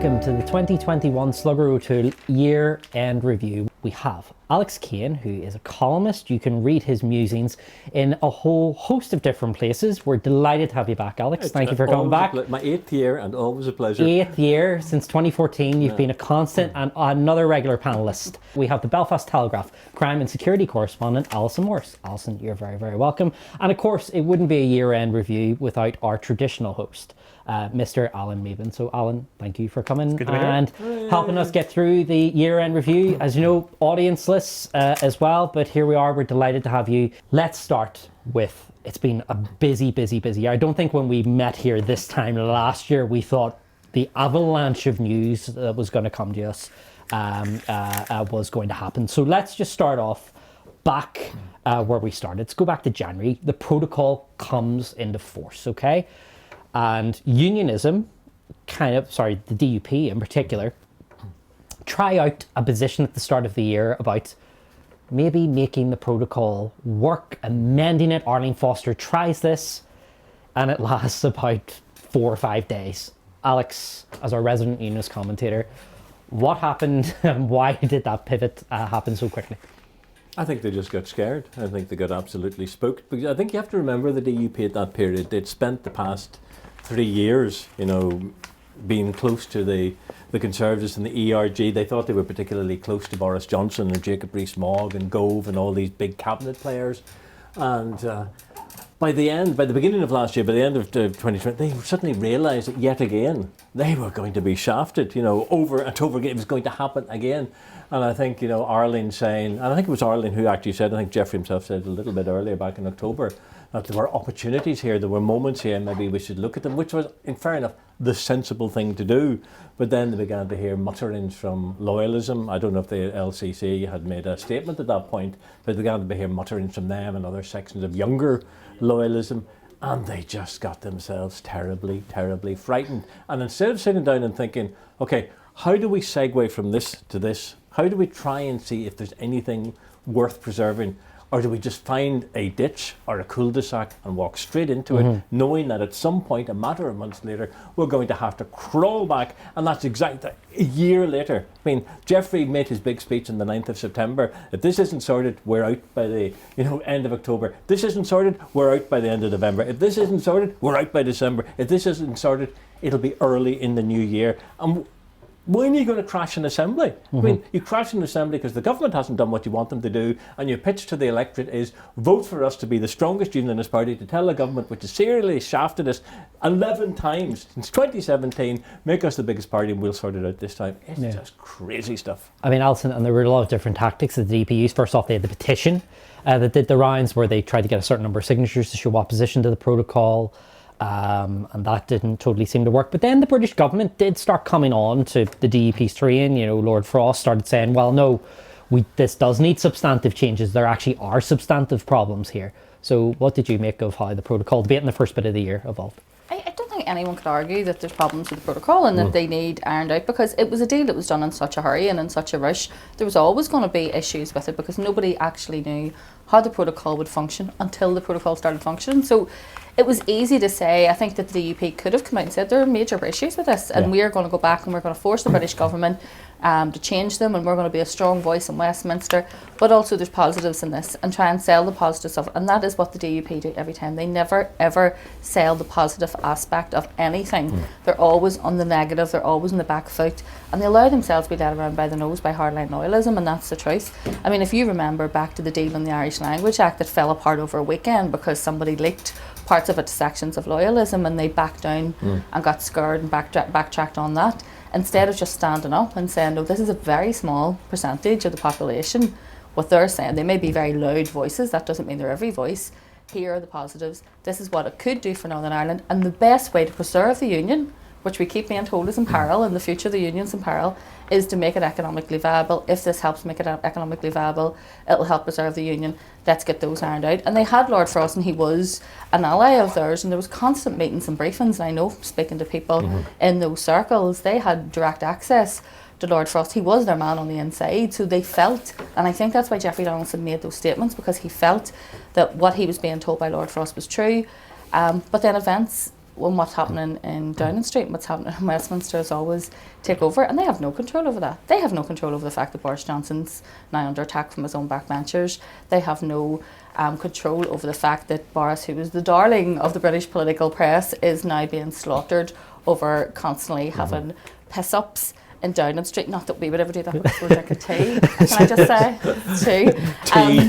welcome to the 2021 Slugger O'Toole year-end review. We have Alex Kane, who is a columnist. You can read his musings in a whole host of different places. We're delighted to have you back, Alex. Thank you for coming back. My 8th year and always a pleasure. 8th year since 2014. You've been a constant and another regular panellist. We have the Belfast Telegraph crime and security correspondent, Allison Morris. Allison, you're very, very welcome. And of course, it wouldn't be a year-end review without our traditional host, Mr. Alan Meban. So Alan, thank you for coming and helping us get through the year-end review. As you know, audienceless as well, but here we are. We're delighted to have you. Let's start with, it's been a busy year. I don't think when we met here this time last year, we thought the avalanche of news that was going to come to us was going to happen. So let's just start off back where we started. Let's go back to January. The protocol comes into force, okay? And unionism, the DUP in particular, try out a position at the start of the year about maybe making the protocol work, amending it. Arlene Foster tries this, and it lasts about 4 or 5 days. Alex, as our resident unionist commentator, what happened and why did that pivot happen so quickly? I think they just got scared. I think they got absolutely spooked. Because I think you have to remember the DUP at that period. They'd spent the past 3 years, being close to the Conservatives and the ERG. They thought they were particularly close to Boris Johnson and Jacob Rees-Mogg and Gove and all these big cabinet players. And by the beginning of last year, by the end of 2020, they suddenly realised that yet again they were going to be shafted, over and over again. It was going to happen again. And I think, Arlene saying, and I think it was Arlene who actually said, I think Jeffrey himself said a little bit earlier back in October, that there were opportunities here, there were moments here, maybe we should look at them, which was, in fair enough, the sensible thing to do. But then they began to hear mutterings from loyalism. I don't know if the LCC had made a statement at that point, but they began to hear mutterings from them and other sections of younger loyalism. And they just got themselves terribly, terribly frightened. And instead of sitting down and thinking, okay, how do we segue from this to this? How do we try and see if there's anything worth preserving? Or do we just find a ditch or a cul-de-sac and walk straight into it, knowing that at some point, a matter of months later, we're going to have to crawl back, and that's exactly a year later. I mean, Jeffrey made his big speech on the 9th of September. If this isn't sorted, we're out by the end of October. If this isn't sorted, we're out by the end of November. If this isn't sorted, we're out by December. If this isn't sorted, it'll be early in the new year. And when are you going to crash an assembly? I mean, you crash an assembly because the government hasn't done what you want them to do, and your pitch to the electorate is, vote for us to be the strongest unionist party, to tell the government, which has serially shafted us 11 times since 2017, make us the biggest party and we'll sort it out this time. It's just crazy stuff. I mean, Alison, and there were a lot of different tactics that the DP used. First off, they had the petition that did the rounds, where they tried to get a certain number of signatures to show opposition to the protocol. And that didn't totally seem to work. But then the British government did start coming on to the DUP's train. Lord Frost started saying, well, no, this does need substantive changes. There actually are substantive problems here. So what did you make of how the protocol debate in the first bit of the year evolved? I don't think anyone could argue that there's problems with the protocol and that they need ironed out, because it was a deal that was done in such a hurry and in such a rush. There was always going to be issues with it because nobody actually knew how the protocol would function until the protocol started functioning. So it was easy to say, I think that the DUP could have come out and said there are major issues with this, and we are going to go back and we're going to force the British government to change them, and we're going to be a strong voice in Westminster, but also there's positives in this, and try and sell the positives of it. And that is what the DUP do every time. They never ever sell the positive aspect of anything. They're always on the negative, they're always on the back foot, and they allow themselves to be led around by the nose by hardline loyalism, and that's the truth. I mean, if you remember back to the deal on the Irish Language Act that fell apart over a weekend because somebody leaked parts of it to sections of loyalism, and they backed down and got scared and backtracked on that, instead of just standing up and saying, no, this is a very small percentage of the population. What they're saying, they may be very loud voices, that doesn't mean they're every voice. Here are the positives. This is what it could do for Northern Ireland, and the best way to preserve the union, which we keep being told is in peril, and the future of the union's in peril, is to make it economically viable. If this helps make it economically viable, it'll help preserve the union. Let's get those ironed out. And they had Lord Frost, and he was an ally of theirs, and there was constant meetings and briefings, and I know, speaking to people in those circles, they had direct access to Lord Frost. He was their man on the inside, so they felt, and I think that's why Jeffrey Donaldson made those statements, because he felt that what he was being told by Lord Frost was true. But then events when what's happening in Downing Street and what's happening in Westminster is always take over, and they have no control over that. They have no control over the fact that Boris Johnson's now under attack from his own backbenchers. They have no control over the fact that Boris, who was the darling of the British political press, is now being slaughtered over constantly having piss-ups in Downing Street. Not that we would ever do that, but we're drinking tea. Can I just say? Tea.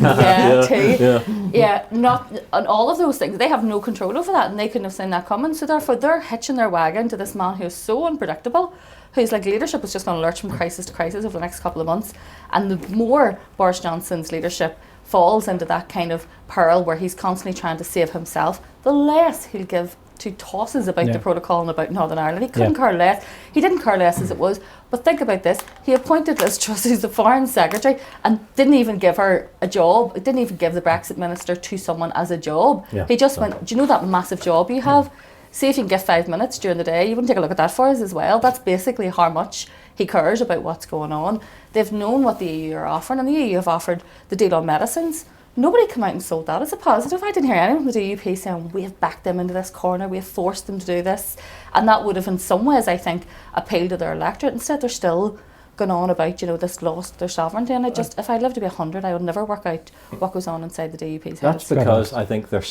Tea. Yeah, not on all of those things. They have no control over that, and they couldn't have seen that coming. So therefore, they're hitching their wagon to this man who is so unpredictable, whose leadership is just going to lurch from crisis to crisis over the next couple of months. And the more Boris Johnson's leadership falls into that kind of peril where he's constantly trying to save himself, the less he'll give to tosses about the protocol and about Northern Ireland. He couldn't care less. He didn't care less as it was. But think about this. He appointed Liz Truss, who's the Foreign Secretary, and didn't even give her a job. Didn't even give the Brexit Minister to someone as a job. Yeah. He just went, do you know that massive job you have? See if you can get 5 minutes during the day. You wouldn't take a look at that for us as well. That's basically how much he cares about what's going on. They've known what the EU are offering, and the EU have offered the deal on medicines. Nobody came out and sold that as a positive. I didn't hear anyone from the DUP saying we have backed them into this corner, we have forced them to do this. And that would have in some ways, I think, appealed to their electorate. Instead, they're still going on about, this lost their sovereignty. And if I lived to be 100, I would never work out what goes on inside the DUP's head. That's because I think they're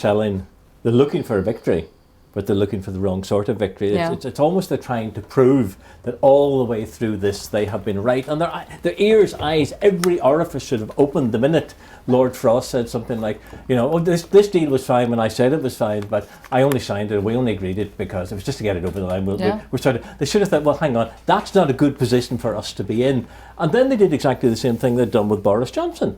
looking for a victory, but they're looking for the wrong sort of victory. It's almost they're trying to prove that all the way through this they have been right. And their ears, eyes, every orifice should have opened the minute Lord Frost said something like, this deal was fine when I said it was fine, but I only signed it, we only agreed it because it was just to get it over the line. They should have thought, well, hang on, that's not a good position for us to be in. And then they did exactly the same thing they'd done with Boris Johnson.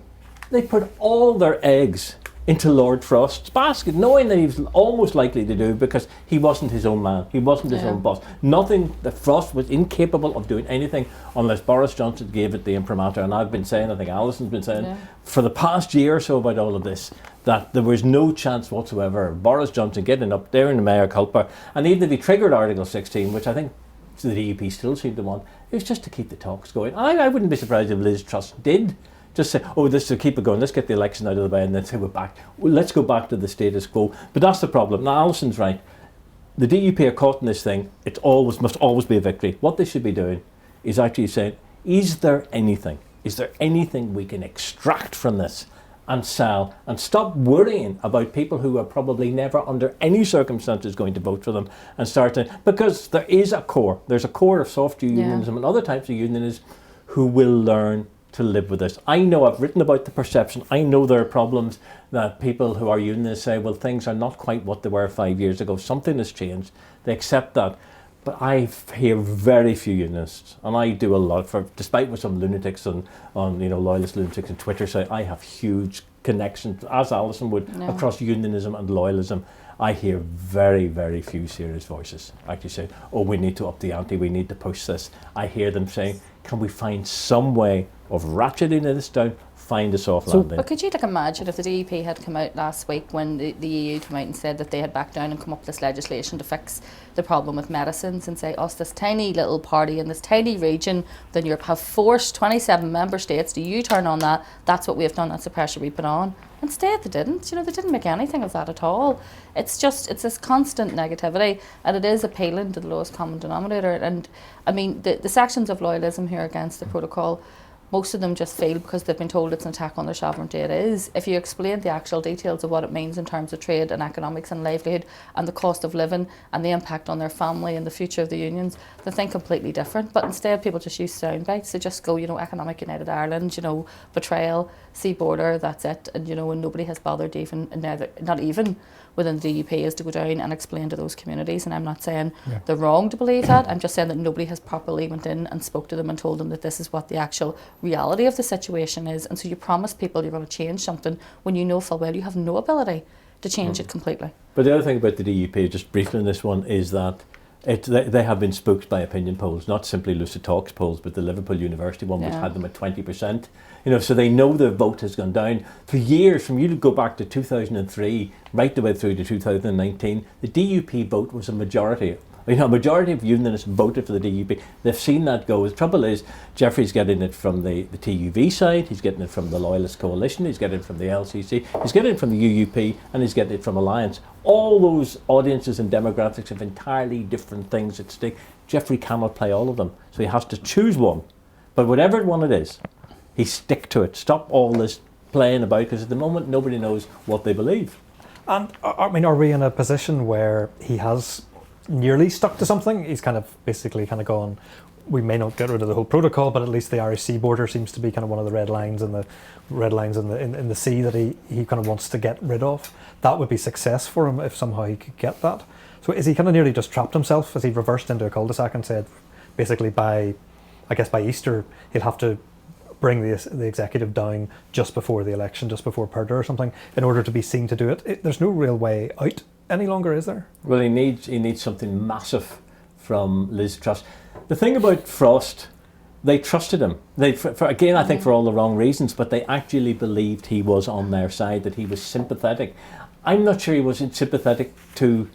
They put all their eggs into Lord Frost's basket, knowing that he was almost likely to do because he wasn't his own man, he wasn't his own boss. Nothing, that Frost was incapable of doing anything unless Boris Johnson gave it the imprimatur. And I've been saying, I think Alison's been saying, for the past year or so about all of this, that there was no chance whatsoever of Boris Johnson getting up there in the mea culpa. And even if he triggered Article 16, which I think the DUP still seemed to want, it was just to keep the talks going. I wouldn't be surprised if Liz Truss did just say, this will keep it going, let's get the election out of the way and then say we're back. Well, let's go back to the status quo. But that's the problem. Now, Alison's right. The DUP are caught in this thing. It must always be a victory. What they should be doing is actually saying, is there anything we can extract from this and sell and stop worrying about people who are probably never under any circumstances going to vote for them and start to, because there's a core of soft unionism and other types of unionism who will learn to live with this. I know I've written about the perception. I know there are problems that people who are unionists say, well, things are not quite what they were 5 years ago. Something has changed. They accept that. But I hear very few unionists, and I do a lot despite what some lunatics on loyalist lunatics on Twitter say, I have huge connections, as Alison would, across unionism and loyalism. I hear very, very few serious voices actually say, we need to up the ante, we need to push this. I hear them saying, can we find some way of ratcheting this down, find a soft landing? But could you imagine if the DUP had come out last week when the EU came out and said that they had backed down and come up with this legislation to fix the problem with medicines and say, this tiny little party in this tiny region within Europe have forced 27 member states to U-turn on that, that's what we have done, that's the pressure we put on. Instead they didn't, they didn't make anything of that at all. It's this constant negativity, and it is appealing to the lowest common denominator. And I mean, the sections of loyalism here against the protocol, most of them just fail because they've been told it's an attack on their sovereignty. It is. If you explain the actual details of what it means in terms of trade and economics and livelihood and the cost of living and the impact on their family and the future of the unions, they think completely different. But instead people just use sound bites. They just go, economic United Ireland, betrayal, sea border, that's it. And, and nobody has bothered even, not even within the DUP, is to go down and explain to those communities. And I'm not saying they're wrong to believe that. I'm just saying that nobody has properly went in and spoke to them and told them that this is what the actual reality of the situation is. And so you promise people you're going to change something when you know full well you have no ability to change it completely. But the other thing about the DUP, just briefly on this one, is that they have been spooked by opinion polls, not simply Lucid Talks polls, but the Liverpool University one, which had them at 20%. So they know their vote has gone down. For years, from you to go back to 2003, right the way through to 2019, the DUP vote was a majority A majority of unionists voted for the DUP. They've seen that go. The trouble is, Jeffrey's getting it from the TUV side, he's getting it from the Loyalist Coalition, he's getting it from the LCC, he's getting it from the UUP, and he's getting it from Alliance. All those audiences and demographics have entirely different things at stake. Jeffrey cannot play all of them, so he has to choose one. But whatever one it is, he stick to it. Stop all this playing about, because at the moment nobody knows what they believe. And I mean, are we in a position where he has nearly stuck to something? He's basically gone, we may not get rid of the whole protocol, but at least the Irish sea border seems to be one of the red lines in the sea that he kind of wants to get rid of. That would be success for him if somehow he could get that. So is he nearly just trapped himself? Has he reversed into a cul-de-sac and said basically by Easter he'll have to bring the executive down just before the election, just before Purder or something, in order to be seen to do it? There's no real way out any longer, is there? Well, he needs something massive from Liz Truss. The thing about Frost, they trusted him. I think for all the wrong reasons, but they actually believed he was on their side, that he was sympathetic. I'm not sure he was sympathetic to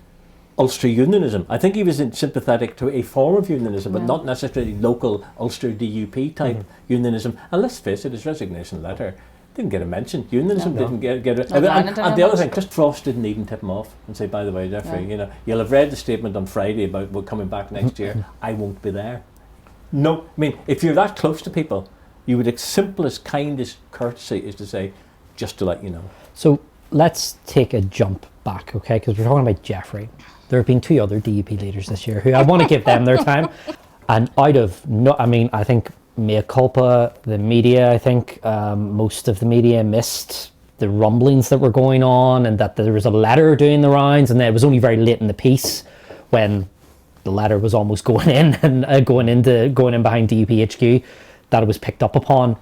Ulster unionism. I think he was sympathetic to a form of unionism, but not necessarily local Ulster DUP type unionism. And let's face it, his resignation letter didn't get a mention. Unionism didn't get it. And the other thing, just Frost didn't even tip him off and say, by the way, Jeffrey, you'll have read the statement on Friday about we're coming back next year. I won't be there. No, I mean, if you're that close to people, you would, simplest, kindest courtesy is to say, just to let you know. So let's take a jump back, okay? Because we're talking about Jeffrey. There have been 2 other DUP leaders this year who I want to give them their time. And I think mea culpa, the media, I think most of the media missed the rumblings that were going on, and that there was a letter doing the rounds, and then it was only very late in the piece when the letter was almost going in and going in behind DUP HQ that it was picked up upon.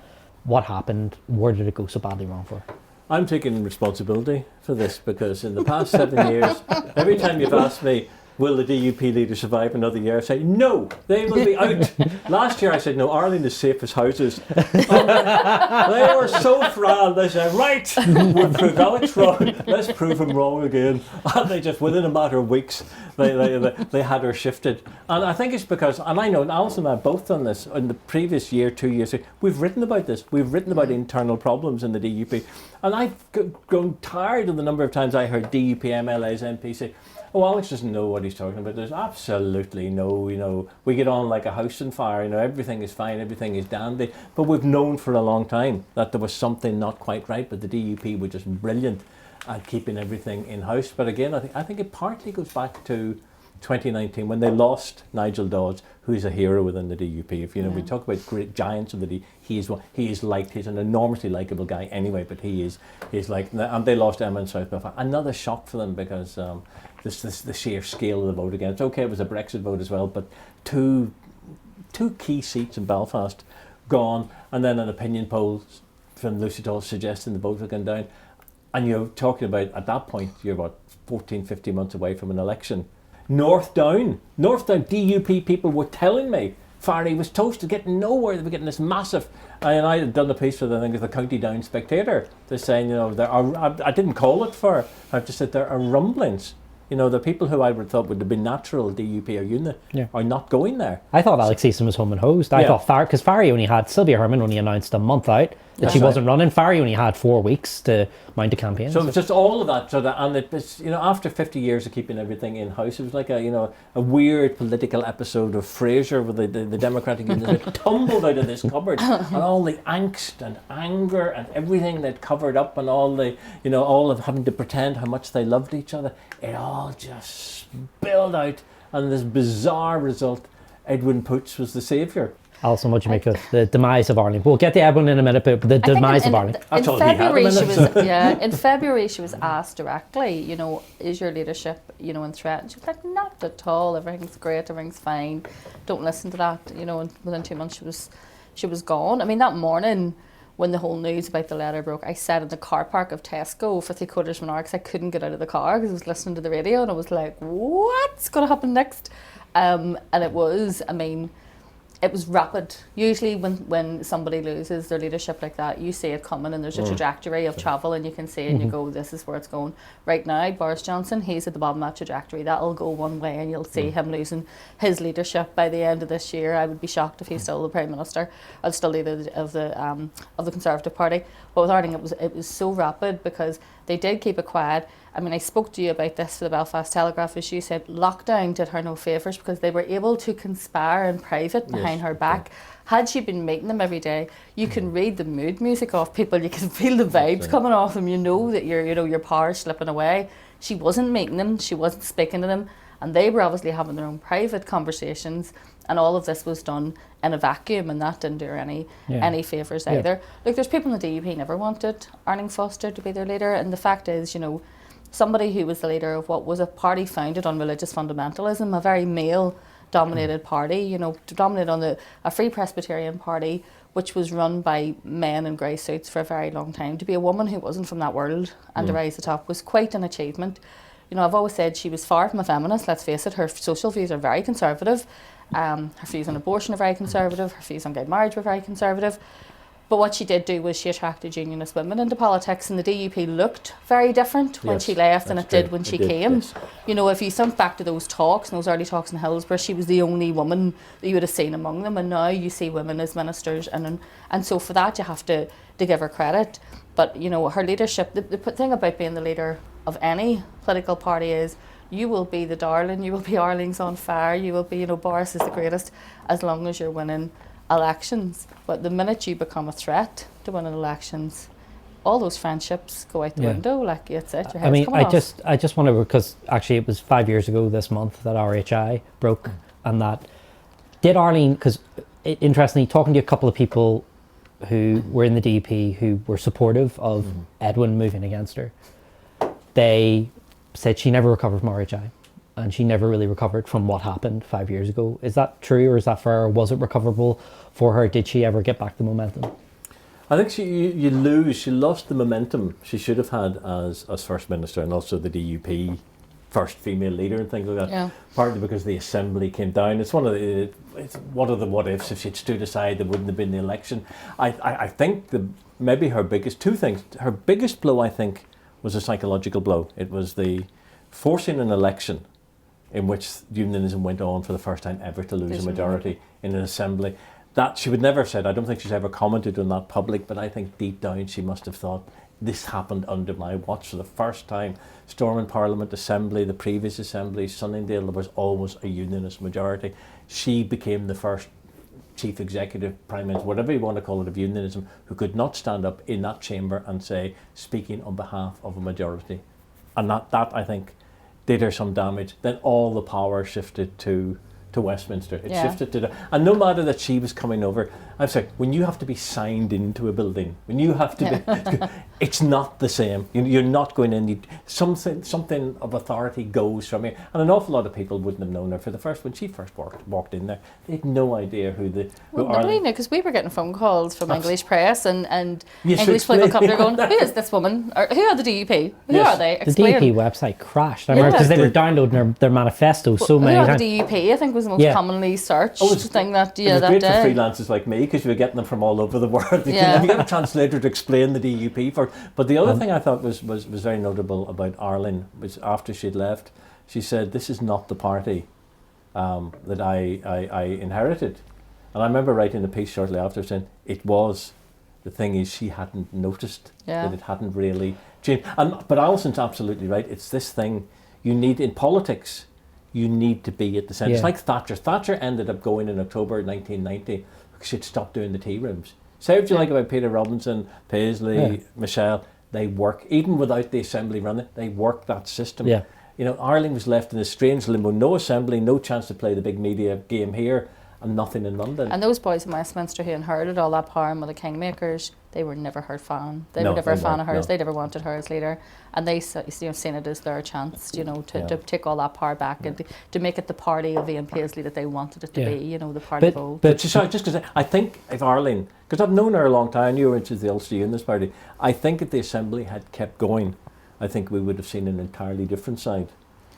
What happened? Where did it go so badly wrong for? I'm taking responsibility for this, because in the past 7 years, every time you've asked me, will the DUP leader survive another year? I say, no, they will be out. Last year I said, no, Ireland is safe as houses. They were so frail. They said, right, we'll prove Alex wrong. Let's prove him wrong again. And they just, within a matter of weeks, they had her shifted. And I think it's because, and I know Alison and I have both done this in the previous year, 2 years, we've written about this. We've written about internal problems in the DUP. And I've grown tired of the number of times I heard DUP MLAs, MPs say, oh, Alex doesn't know what he's talking about. There's absolutely no, we get on like a house on fire, everything is fine, everything is dandy. But we've known for a long time that there was something not quite right, but the DUP were just brilliant at keeping everything in-house. But again, I think it partly goes back to 2019 when they lost Nigel Dodds, who's a hero within the DUP. If we talk about great giants of the DUP, he's liked. He's an enormously likable guy anyway. But he's like, and they lost Emma in South Belfast. Another shock for them, because the sheer scale of the vote again. It's okay, it was a Brexit vote as well, but two key seats in Belfast gone, and then an opinion poll from Lucy Tall suggesting the vote had gone down. And you're talking about, at that point, you're about 14, 15 months away from an election. North Down DUP people were telling me Farry was toasted, getting nowhere. They were getting this massive, and I had done a piece for the County Down Spectator, just saying, there are, I didn't call it for, I've just said there are rumblings. The people who I would thought would have been natural DUP or UNIT are not going there. I thought Alex Easton was home and hosed. I thought because Farry only had, Sylvia Herman only announced a month out that she wasn't running. Farry only had 4 weeks to mount a campaign. So it was just all of that, and it was, after 50 years of keeping everything in house, it was like a weird political episode of Frasier, where the Democratic Union tumbled out of this cupboard, and all the angst and anger and everything they'd covered up, and all the all of having to pretend how much they loved each other, it all just spilled out, and this bizarre result, Edwin Poots was the saviour. Alison, what do you make of the demise of Ireland? We'll get to Edwin in a minute, but the demise of Ireland. In February, she was asked directly, is your leadership, in threat? And she was like, not at all. Everything's great. Everything's fine. Don't listen to that. And within 2 months, she was gone. I mean, that morning, when the whole news about the letter broke, I sat in the car park of Tesco for 3/4 of an hour because I couldn't get out of the car because I was listening to the radio, and I was like, what's going to happen next? And it was, it was rapid. Usually when somebody loses their leadership like that, you see it coming and there's a trajectory of travel and you can see it and you go, this is where it's going. Right now, Boris Johnson, he's at the bottom of that trajectory. That'll go one way and you'll see him losing his leadership by the end of this year. I would be shocked if he's still the Prime Minister or still leader of the Conservative Party. But with Ireland, it was so rapid because they did keep it quiet. I mean, I spoke to you about this for the Belfast Telegraph, as you said, lockdown did her no favours because they were able to conspire in private behind her back. Had she been meeting them every day, you can read the mood music off people, you can feel the vibes coming off them, you know that your power is slipping away. She wasn't meeting them, she wasn't speaking to them, and they were obviously having their own private conversations, and all of this was done in a vacuum, and that didn't do her any favours either. Look, there's people in the DUP never wanted Arlene Foster to be their leader, and the fact is, somebody who was the leader of what was a party founded on religious fundamentalism, a very male-dominated party, dominated on a Free Presbyterian party, which was run by men in grey suits for a very long time. To be a woman who wasn't from that world and to rise to the top was quite an achievement. I've always said she was far from a feminist, let's face it. Her social views are very conservative. Her views on abortion are very conservative. Her views on gay marriage were very conservative. But what she did do was she attracted unionist women into politics, and the DUP looked very different when she left than it did when she came. Yes. If you think back to those talks, those early talks in Hillsborough, she was the only woman that you would have seen among them, and now you see women as ministers, and so for that you have to give her credit. But her leadership, the thing about being the leader of any political party is you will be the darling, you will be Arlene's on fire, you will be, Boris is the greatest, as long as you're winning elections. But the minute you become a threat to winning elections, all those friendships go out the window. Like, it's it. Your head's coming off. I just wonder, because actually it was 5 years ago this month that RHI broke, and that did Arlene, because interestingly, talking to a couple of people who were in the DUP who were supportive of Edwin moving against her, they said she never recovered from RHI. And she never really recovered from what happened 5 years ago. Is that true, or is that fair? Or was it recoverable for her? Did she ever get back the momentum? I think she lost the momentum she should have had as First Minister, and also the DUP first female leader and things like that. Yeah. Partly because the Assembly came down. It's one of the what ifs. If she'd stood aside, there wouldn't have been the election. I think maybe her biggest blow, I think, was a psychological blow. It was the forcing an election in which unionism went on for the first time ever to lose a majority in an assembly. That she would never have said. I don't think she's ever commented on that public, but I think deep down she must have thought, this happened under my watch for the first time. Storming Parliament Assembly, the previous Assembly, Sunningdale, there was always a unionist majority. She became the first chief executive, prime minister, whatever you want to call it, of unionism, who could not stand up in that chamber and say, speaking on behalf of a majority. And that I think, did her some damage. Then all the power shifted to Westminster. It shifted to and no matter that she was coming over, I'm sorry, when you have to be signed into a building, when you have to be, it's not the same. You're not going in. Something of authority goes from you, and an awful lot of people wouldn't have known her when she first walked in there. They had no idea who nobody knew, because we were getting phone calls from English press and English political company going, who is this woman? Or who are the DUP? Who are they? Explain. The DUP website crashed. I remember because they were downloading their manifesto so many times. Who are the DUP? I think was the most commonly searched thing that it was that great day. For freelancers like me, because you were getting them from all over the world. You get a translator to explain the DUP for. But the other thing I thought was very notable about Arlene was after she'd left, she said, "This is not the party that I inherited." And I remember writing a piece shortly after saying it was. The thing is, she hadn't noticed that it hadn't really changed. But Alison's absolutely right. It's this thing you need in politics. You need to be at the centre. It's like Thatcher. Thatcher ended up going in October 1990 because she'd stopped doing the tea rooms. Say what you like about Peter Robinson, Paisley, Michelle, they work, even without the Assembly running, they work that system. Yeah. Arlene was left in a strange limbo, no Assembly, no chance to play the big media game here, and nothing in London. And those boys in Westminster who inherited all that power and were the kingmakers, they were never her fan. They were never a fan of hers. They never wanted her as leader, and they seen it as their chance, to take all that power back and to make it the party of Ian Paisley that they wanted it to be. The party of old. But just because I think if Arlene, because I've known her a long time, I knew her into the Ulster Unionist Party. I think if the Assembly had kept going, I think we would have seen an entirely different side.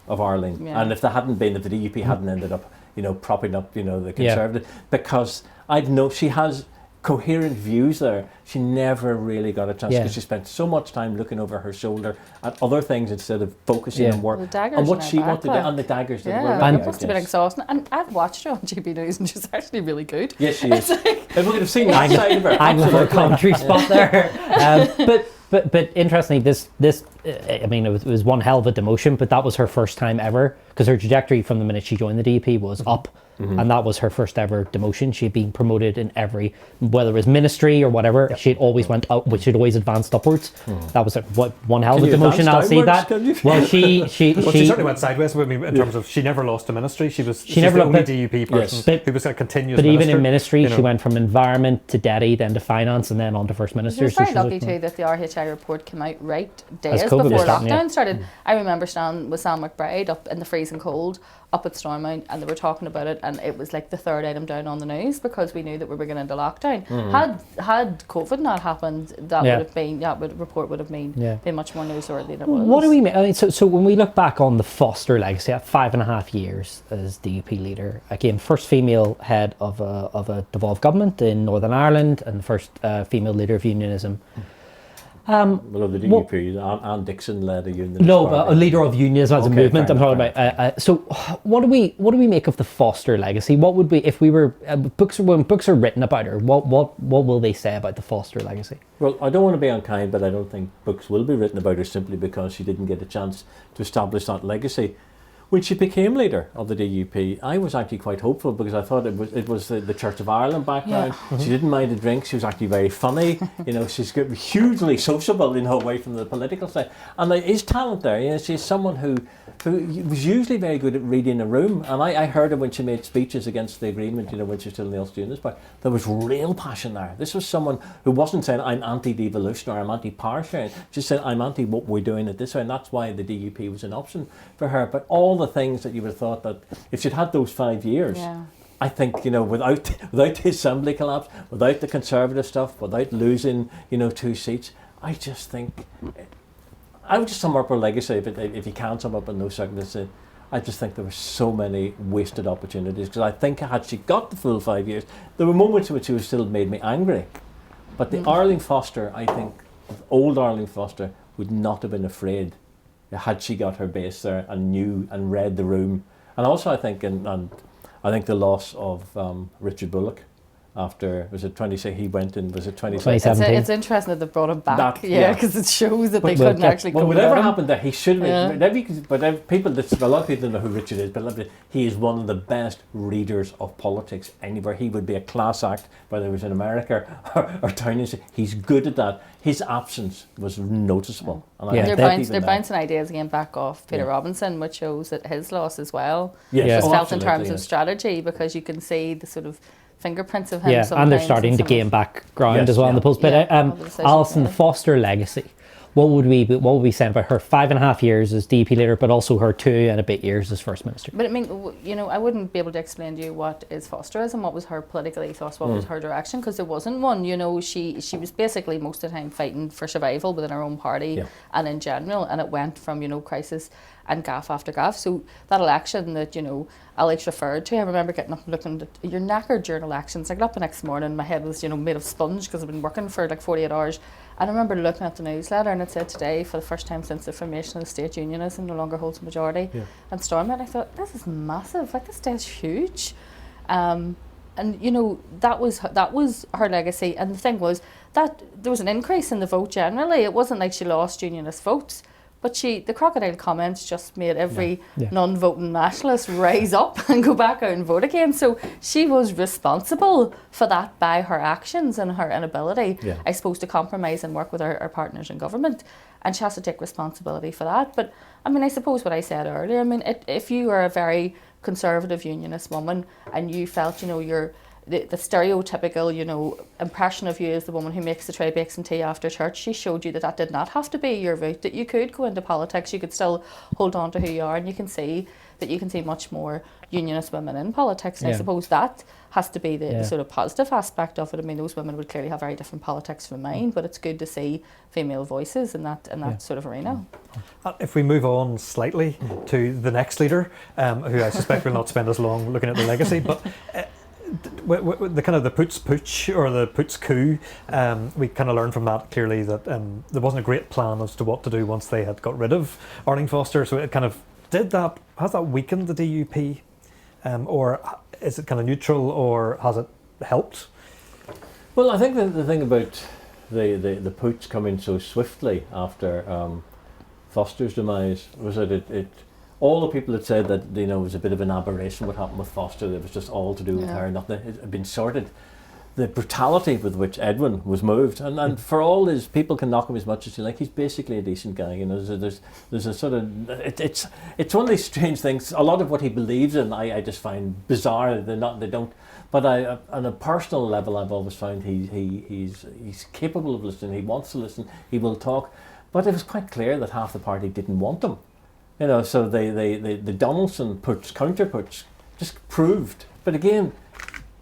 of Ireland. Yeah. And if there hadn't been, if the DUP hadn't ended up, propping up, the Conservative, because I'd know she has coherent views there. She never really got a chance because she spent so much time looking over her shoulder at other things instead of focusing on work. The daggers And what in she her wanted back, to, and the daggers that were Yeah, really it must have been exhausting. And I've watched her on GB News and she's actually really good. Yes, she is. If we could have seen that side of her. I'm for a commentary spot there. But interestingly, this I mean, it was one hell of a demotion, but that was her first time ever, because her trajectory from the minute she joined the DUP was up. And that was her first ever demotion. She had been promoted in every, whether it was ministry or whatever, she had always went up, which had always advanced upwards. That was one hell of a demotion. I'll see that. Well, she certainly went sideways with me in terms of she never lost a ministry. She's never the only DUP person who was going to continue. But even in ministry, she went from environment to deputy, then to finance, and then on to first minister. She was very lucky too that the RHI report came out days before lockdown started. I remember standing with Sam McBride up in the freezing cold up at Stormont, and they were talking about it, and it was like the third item down on the news because we knew that we were going into lockdown. Had COVID not happened, that would have been report would have been much more newsworthy than it was. What do we mean? I mean, so when we look back on the Foster legacy at 5.5 years as DUP leader, again, first female head of a devolved government in Northern Ireland, and the first female leader of unionism. Well, the DUP, Anne Dixon led a unionist No, party. but a leader of unionism as a movement. I'm talking fair. about. So, what do we make of the Foster legacy? What would be if we were when books are written about her? What will they say about the Foster legacy? Well, I don't want to be unkind, but I don't think books will be written about her simply because she didn't get a chance to establish that legacy. When she became leader of the DUP, I was actually quite hopeful because I thought it was the Church of Ireland background. Yeah. She didn't mind a drink. She was actually very funny. She's hugely sociable, away from the political side. And there is talent there. She's someone who was usually very good at reading a room. And I heard her when she made speeches against the agreement, when she was still in the Ulster but there was real passion there. This was someone who wasn't saying, I'm anti-devolution or I'm anti-power sharing. She said, I'm anti what we're doing it this way. And that's why the DUP was an option for her. But all the things that you would have thought that if she'd had those 5 years, I think, without the assembly collapse, without the Conservative stuff, without losing, 2 seats, I just think, I would just sum up her legacy, if you can't sum up in those circumstances, I just think there were so many wasted opportunities, because I think had she got the full 5 years, there were moments in which she still made me angry. But the Arlene Foster, I think, old Arlene Foster would not have been afraid had she got her base there and knew and read the room. And also I think, and I think the loss of Richard Bullock after, was it 26, he went in, was it 2017? It's interesting that they brought him back, because it shows that they couldn't actually well, come whatever him. happened there, he should have but people, a lot of people don't know who Richard is, but he is one of the best readers of politics anywhere. He would be a class act, whether it was in America or down in, he's good at that. His absence was noticeable. And they're bouncing ideas again back off Peter Robinson, which shows that his loss as well was felt in terms of strategy, because you can see the sort of fingerprints of him. Yeah, and they're starting to gain back ground as well in the polls. But Alison, the Foster legacy, what would we say about her 5.5 years as DUP leader, but also her 2 and a bit years as First Minister? But I mean, I wouldn't be able to explain to you what is Fosterism, what was her political ethos, what was her direction, because there wasn't one. She was basically most of the time fighting for survival within her own party and in general, and it went from crisis and gaff after gaff. So that election that Alex referred to, I remember getting up and looking at, you're knackered during elections. I got up the next morning, my head was made of sponge because I've been working for like 48 hours. And I remember looking at the newsletter, and it said today, for the first time since the formation of the state unionism, no longer holds a majority. And Stormont, I thought, this is massive. Like, this day is huge. And that was her legacy. And the thing was that there was an increase in the vote generally. It wasn't like she lost unionist votes. But the crocodile comments just made every non-voting nationalist rise up and go back out and vote again. So she was responsible for that by her actions and her inability, I suppose, to compromise and work with her partners in government. And she has to take responsibility for that. But I mean, I suppose what I said earlier, I mean, if you are a very conservative unionist woman and you felt, you're the stereotypical, impression of you as the woman who makes the tray, bakes some tea after church, she showed you that did not have to be your route, that you could go into politics, you could still hold on to who you are, and you can see that you can see much more unionist women in politics. And I Yeah. suppose that has to be the Yeah. sort of positive aspect of it. I mean, those women would clearly have very different politics from mine, but it's good to see female voices in that Yeah. sort of arena. If we move on slightly to the next leader, who I suspect will not spend as long looking at the legacy, but the kind of the Poots Pooch or the Poots coup, we kind of learned from that clearly that there wasn't a great plan as to what to do once they had got rid of Arlene Foster. So it kind of has that weakened the DUP, or is it kind of neutral, or has it helped? Well, I think the thing about the Poots coming so swiftly after Foster's demise was that it all the people had said that, you know, it was a bit of an aberration what happened with Foster, that it was just all to do with her, nothing had been sorted. The brutality with which Edwin was moved, and for all his, people can knock him as much as you like, he's basically a decent guy, you know. There's a sort of, it's one of these strange things. A lot of what he believes in I just find bizarre. They don't, but on a personal level I've always found he's capable of listening, he wants to listen, he will talk, but it was quite clear that half the party didn't want him. You know, so the Donaldson counter puts just proved. But again,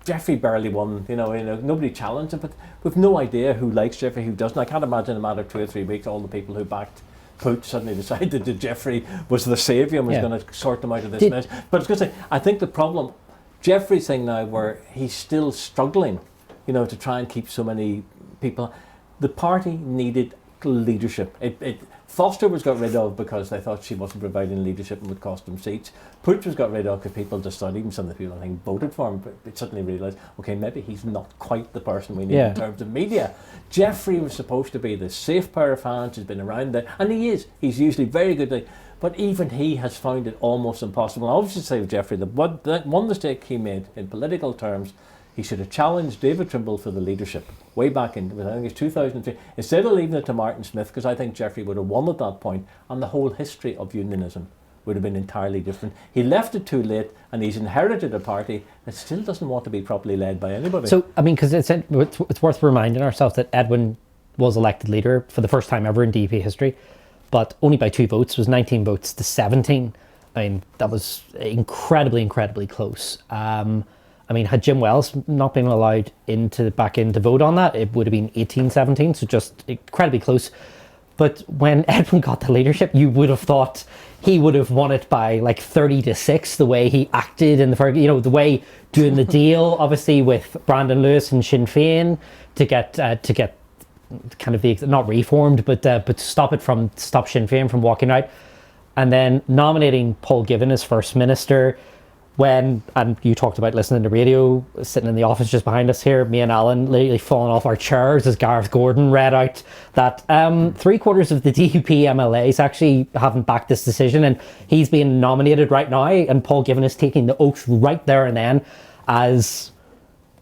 Jeffrey barely won. You know, nobody challenged him. But we've no idea who likes Jeffrey, who doesn't. I can't imagine in a matter of 2 or 3 weeks, all the people who backed Pooch suddenly decided that Jeffrey was the saviour and was going to sort them out of this mess. But I was going to say, I think the problem, Jeffrey's thing now, where he's still struggling, you know, to try and keep so many people. The party needed leadership. Foster was got rid of because they thought she wasn't providing leadership and would cost them seats. Pooch was got rid of because people just thought, even some of the people I think voted for him, but they suddenly realised, okay, maybe he's not quite the person we need in terms of media. Jeffrey was supposed to be the safe pair of hands, who's been around there, and he is. He's usually very good, but even he has found it almost impossible. I always say with Jeffrey, that one mistake he made in political terms, he should have challenged David Trimble for the leadership way back in, I think it's 2003, instead of leaving it to Martin Smith, because I think Jeffrey would have won at that point, and the whole history of unionism would have been entirely different. He left it too late, and he's inherited a party that still doesn't want to be properly led by anybody. So, I mean, because it's worth reminding ourselves that Edwin was elected leader for the first time ever in DUP history, but only by 2 votes. It was 19 votes to 17. I mean, that was incredibly close. I mean, had Jim Wells not been allowed back in to vote on that, it would have been 18-17, so just incredibly close. But when Edwin got the leadership, you would have thought he would have won it by like 30-6, the way he acted in the first, you know, the way doing the deal, obviously, with Brandon Lewis and Sinn Féin to get kind of not reformed, but to stop Sinn Féin from walking out, and then nominating Paul Givan as First Minister. And you talked about listening to radio, sitting in the office just behind us here, me and Alan literally falling off our chairs as Gareth Gordon read out that 3/4 of the DUP MLAs actually haven't backed this decision, and he's being nominated right now, and Paul Givan is taking the oath right there and then as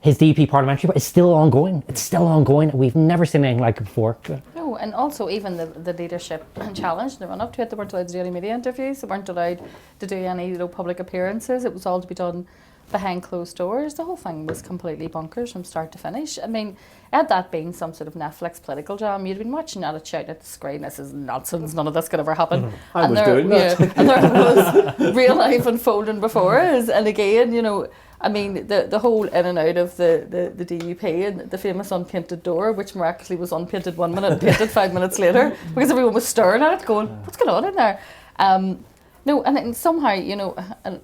his DUP parliamentary, but it's still ongoing. It's still ongoing. We've never seen anything like it before. No, and also even the leadership challenge, the run up to it, they weren't allowed to do any media interviews, they weren't allowed to do any public appearances. It was all to be done behind closed doors. The whole thing was completely bonkers from start to finish. I mean, had that been some sort of Netflix political drama, you'd been watching that, shouting at the screen, this is nonsense, none of this could ever happen. I was doing that. And there was real life unfolding before us. And again, you know, I mean, the whole in and out of the DUP and the famous unpainted door, which miraculously was unpainted 1 minute and painted 5 minutes later, because everyone was staring at it going, what's going on in there? No, and somehow, you know, and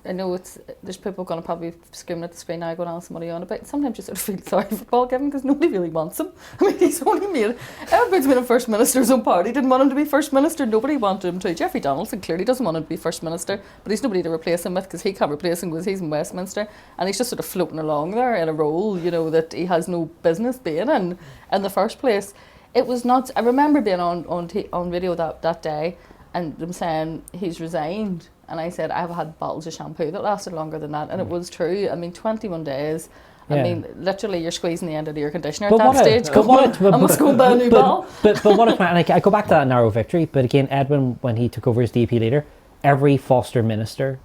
I know there's people going to probably screaming at the screen now going, Alison, what are you on about? Sometimes you sort of feel sorry for Paul Givan because nobody really wants him. I mean, he's only made, everybody's been a First Minister, his own party didn't want him to be First Minister, nobody wanted him to. Jeffrey Donaldson clearly doesn't want him to be First Minister, but he's nobody to replace him with because he can't replace him because he's in Westminster, and he's just sort of floating along there in a role, you know, that he has no business being in the first place. It was not, I remember being on radio that day and them saying he's resigned. And I said, I've had bottles of shampoo that lasted longer than that. And it was true. I mean, 21 days. I mean, literally, you're squeezing the end of the air conditioner at that stage. I must go and buy a new bottle. But what if, and I go back to that narrow victory, but again, Edwin, when he took over as DP leader, every Foster minister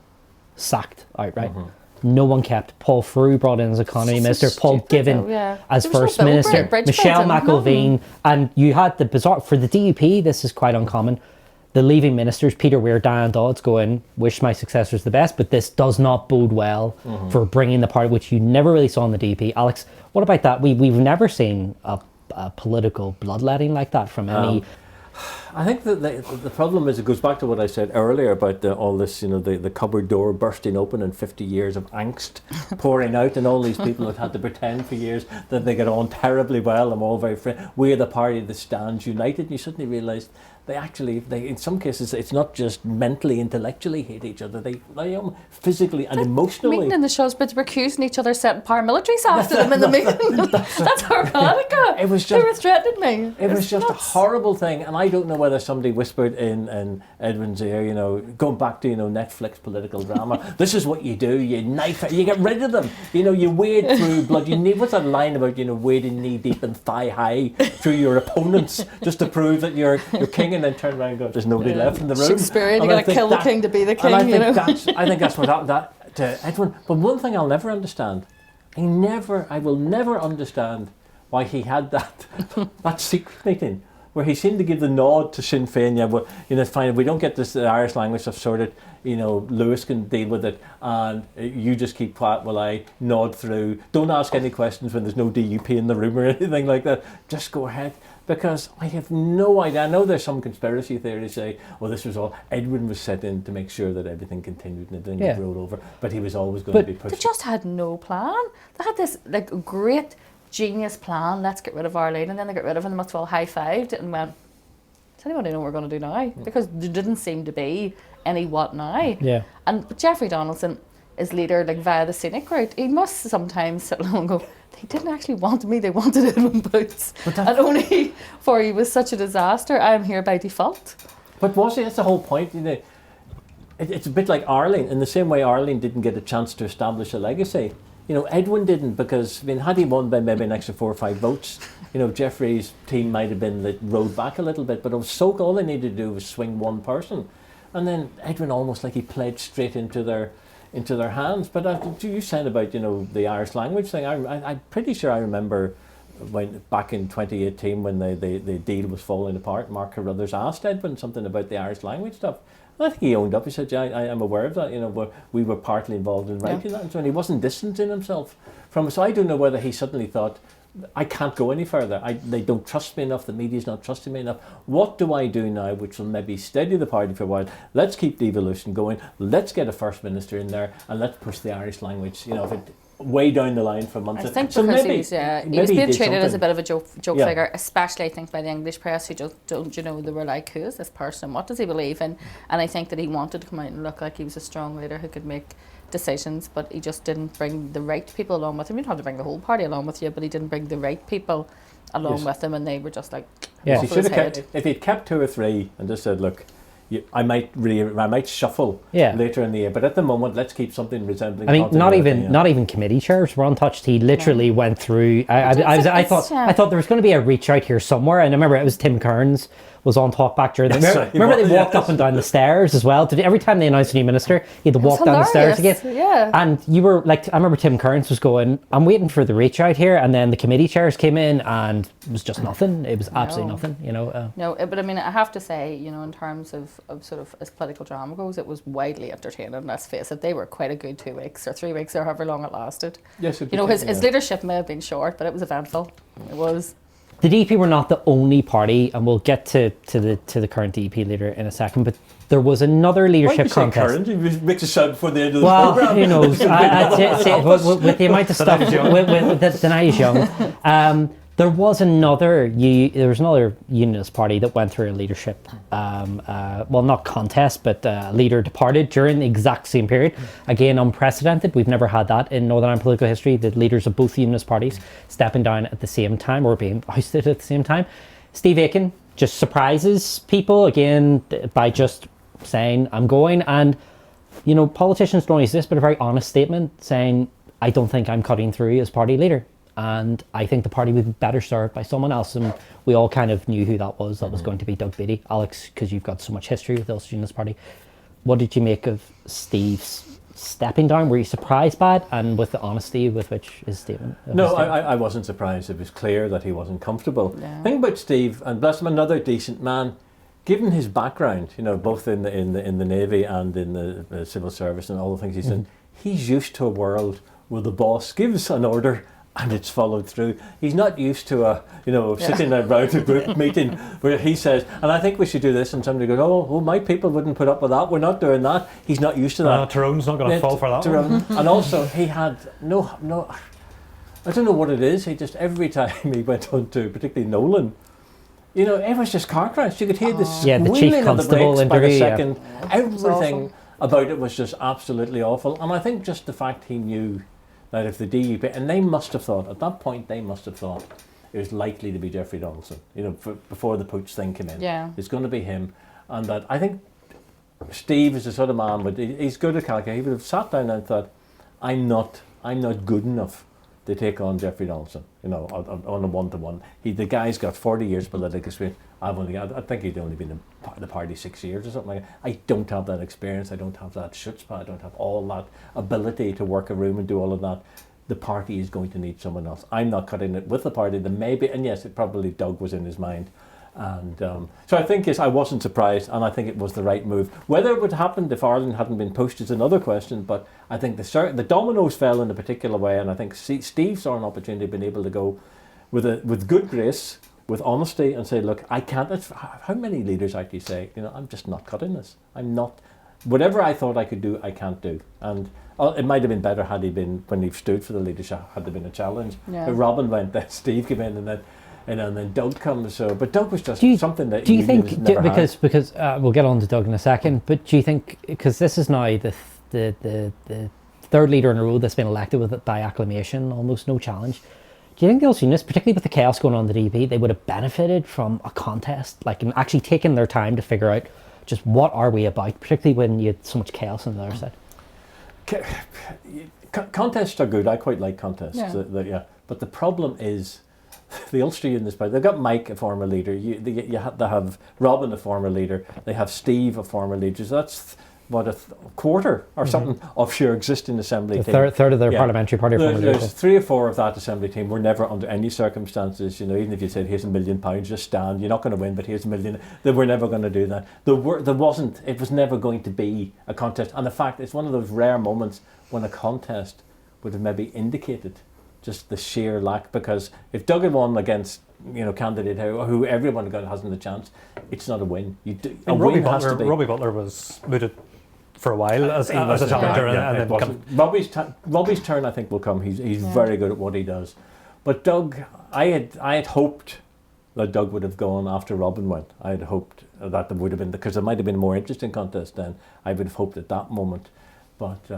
sacked outright. No one kept. Paul Frew brought in as economy minister, Paul Givan as First Minister, Michelle McIlveen, and you had the bizarre, for the DUP, this is quite uncommon, the leaving ministers, Peter Weir, Diane Dodds, going, wish my successors the best, but this does not bode well for bringing the party, which you never really saw in the DP. Alex, what about that? We've never seen a political bloodletting like that from any... I think that the problem is, it goes back to what I said earlier about all this, the cupboard door bursting open and 50 years of angst pouring out, and all these people have had to pretend for years that they get on terribly well. I'm all very friendly. We're the party that stands united. And you suddenly realise they in some cases, it's not just mentally, intellectually hate each other. They physically and emotionally. Meeting in the shows, but they were accusing each other, setting paramilitaries after them in the meeting. That's how Hanukkah. It was just, they were threatening me. It was just nuts. A horrible thing, and I don't know whether somebody whispered in Edwin's ear, going back to Netflix political drama. This is what you do. You you get rid of them. You wade through blood. What's that line about wading knee deep and thigh high through your opponents just to prove that you're king, and then turn around and go, there's nobody left in the room. Shakespearean, you got to kill the king to be the king. And I think that's what happened to Edwin. But one thing I'll never understand, I will never understand why he had that secret meeting where he seemed to give the nod to Sinn Féin. Fine, if we don't get this Irish language stuff sorted, Lewis can deal with it, and you just keep quiet while I nod through. Don't ask any questions when there's no DUP in the room or anything like that. Just go ahead. Because I have no idea. I know there's some conspiracy theories say, well, this was all, Edwin was set in to make sure that everything continued and it didn't get rolled over, but he was always going to be pushed. They just had no plan. They had this great genius plan, let's get rid of Ireland, and then they got rid of it and must have all high-fived and went, does anybody know what we're going to do now? Because there didn't seem to be any what now. Yeah. And Jeffrey Donaldson is leader via the scenic route. He must sometimes sit alone and go, they didn't actually want me, they wanted Edwin Boots. And only for he was such a disaster, I am here by default. But that's the whole point. It's a bit like Arlene, in the same way Arlene didn't get a chance to establish a legacy. Edwin didn't, because had he won by maybe an extra 4 or 5 votes, Jeffrey's team might have been rode back a little bit, but it was all they needed to do was swing one person. And then Edwin almost like he played straight into their hands. But you said about the Irish language thing. I'm pretty sure I remember back in 2018 when the deal was falling apart. Mark Carruthers asked Edwin something about the Irish language stuff. And I think he owned up. He said, "Yeah, I am aware of that. We were partly involved in writing that." And so he wasn't distancing himself from it. So I don't know whether he suddenly thought, I can't go any further. They don't trust me enough. The media's not trusting me enough. What do I do now which will maybe steady the party for a while? Let's keep devolution going. Let's get a first minister in there, and let's push the Irish language. If it way down the line for months. I think so, because he was being treated as a bit of a joke figure, especially I think by the English press, who just don't they were like, who is this person? What does he believe in? And I think that he wanted to come out and look like he was a strong leader who could make decisions, but he just didn't bring the right people along with him. You don't have to bring the whole party along with you, but he didn't bring the right people along with him, and they were just like, he should have kept, if he'd kept 2 or 3 and just said, look, I might shuffle later in the year, but at the moment, let's keep something resembling. I mean, not even committee chairs were untouched. He literally went through. I thought there was going to be a reach out here somewhere, and I remember it was Tim Kearns was on talk back during. Remember they walked up and down the stairs as well. Every time they announced a new minister, he had to walk down the stairs again. Yeah. And you were like, I remember Tim Kearns was going, "I'm waiting for the reach out here," and then the committee chairs came in, and it was just nothing. It was absolutely nothing. No, but I mean, I have to say, in terms of sort of as political drama goes, it was widely entertaining. Let's face it, they were quite a good 2 weeks or 3 weeks or however long it lasted. Yes, his leadership may have been short, but it was eventful. It was. The DP were not the only party, and we'll get to the current DP leader in a second, but there was another leadership contest. Current? He makes a shout before the end of the programme. Who knows? With the amount of stuff, with the night is young. There was another unionist party that went through a leadership, not contest, but leader departed during the exact same period. Again, unprecedented. We've never had that in Northern Ireland political history. The leaders of both unionist parties stepping down at the same time or being ousted at the same time. Steve Aiken just surprises people again by just saying, "I'm going." And politicians don't use this, but a very honest statement saying, "I don't think I'm cutting through as party leader. And I think the party would be better served by someone else." And we all kind of knew who that was. That was going to be Doug Beattie. Alex, because you've got so much history with the Ulster Unionist Party, what did you make of Steve's stepping down? Were you surprised by it, and with the honesty with which his statement? No, I wasn't surprised. It was clear that he wasn't comfortable. Yeah. The thing about Steve, and bless him, another decent man, given his background, both in the Navy and in the civil service and all the things he's done, he's used to a world where the boss gives an order and it's followed through. He's not used to sitting around a group meeting where he says, and I think we should do this, and somebody goes, oh, my people wouldn't put up with that. We're not doing that. He's not used to that. Tyrone's not going to fall for that one. And also, he had no, I don't know what it is. He just, every time he went on to, particularly Nolan, it was just car crash. You could hear the squealing of the brakes by the second. Everything about it was just absolutely awful. And I think just the fact he knew that if the DUP, and they must have thought, at that point, it was likely to be Jeffrey Donaldson, before the Pooch thing came in. Yeah. It's going to be him. And that, I think Steve is the sort of man, but he's good at calculating. He would have sat down and thought, I'm not good enough to take on Jeffrey Donaldson, on a one-to-one. The guy's got 40 years political experience. I think he'd only been in the party 6 years or something like that. I don't have that experience. I don't have that chutzpah. I don't have all that ability to work a room and do all of that. The party is going to need someone else. I'm not cutting it with the party. And yes, it probably Doug was in his mind. And so I think I wasn't surprised, and I think it was the right move. Whether it would have happened if Ireland hadn't been pushed is another question, but I think the dominoes fell in a particular way, and I think Steve saw an opportunity, being able to go with good grace, with honesty, and say, look, I can't. How many leaders actually say, I'm just not cutting this. I'm not. Whatever I thought I could do, I can't do. And it might have been better had he been, when he stood for the leadership, had there been a challenge. Yeah. But Robin went, then Steve came in, and then Doug comes. But Doug was just something that do you think because we'll get on to Doug in a second. But do you think, because this is now the third leader in a row that's been elected with it by acclamation, almost no challenge. Do you think the Ulster, particularly with the chaos going on in the DP, they would have benefited from a contest, like and actually taking their time to figure out just what are we about, particularly when you had so much chaos on the other side? Contests are good. I quite like contests. Yeah. But the problem is, the Ulster Unionist Party, they've got Mike, a former leader. They have Robin, a former leader. They have Steve, a former leader. So that's a quarter or something of your existing assembly team. Third of their parliamentary party. There's 3 or 4 of that assembly team were never under any circumstances, even if you said here's £1 million, just stand. You're not going to win, but here's £1 million. They were never going to do that. It was never going to be a contest. And the fact, it's one of those rare moments when a contest would have maybe indicated just the sheer lack, because if Doug had won against candidate who everyone hasn't a chance, it's not a win. Robbie Butler was mooted for a while as a challenger, and then Robbie's turn I think will come. He's very good at what he does, but Doug, I had hoped that Doug would have gone after Robin went. I had hoped that there would have been, because it might have been a more interesting contest then. I would have hoped at that moment, but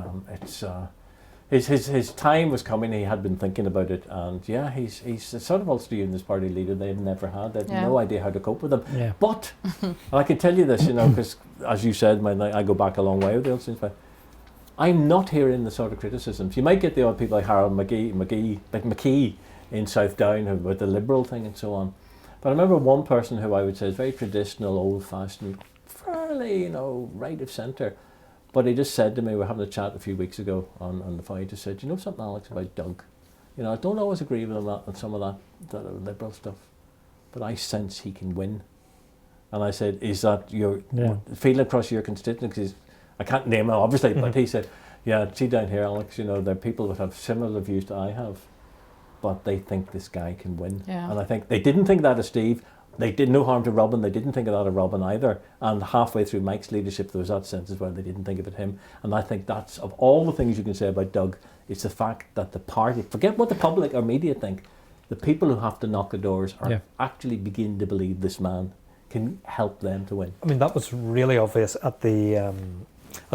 his time was coming. He had been thinking about it, and he's a sort of Ulster Unionist Party leader they've never had. They've no idea how to cope with him. Yeah. But and I can tell you this, because as you said, I go back a long way with the Ulster Unionist Party. I'm not hearing the sort of criticisms. You might get the odd people like Harold McKee in South Down with the Liberal thing and so on. But I remember one person who I would say is very traditional, old-fashioned, fairly, right of centre. But he just said to me, we were having a chat a few weeks ago on the phone, he just said, you know something, Alex, about Doug? I don't always agree with him on some of that Liberal stuff, but I sense he can win. And I said, is that your feeling across your constituents? Because I can't name him, obviously, but he said, see down here, Alex, there are people that have similar views to I have, but they think this guy can win. Yeah. And I think they didn't think that of Steve. They did no harm to Robin. They didn't think of that of Robin either. And halfway through Mike's leadership, there was that sense as well. They didn't think of it him. And I think that's, of all the things you can say about Doug, it's the fact that the party, forget what the public or media think, the people who have to knock the doors are actually begin to believe this man can help them to win. I mean, that was really obvious at the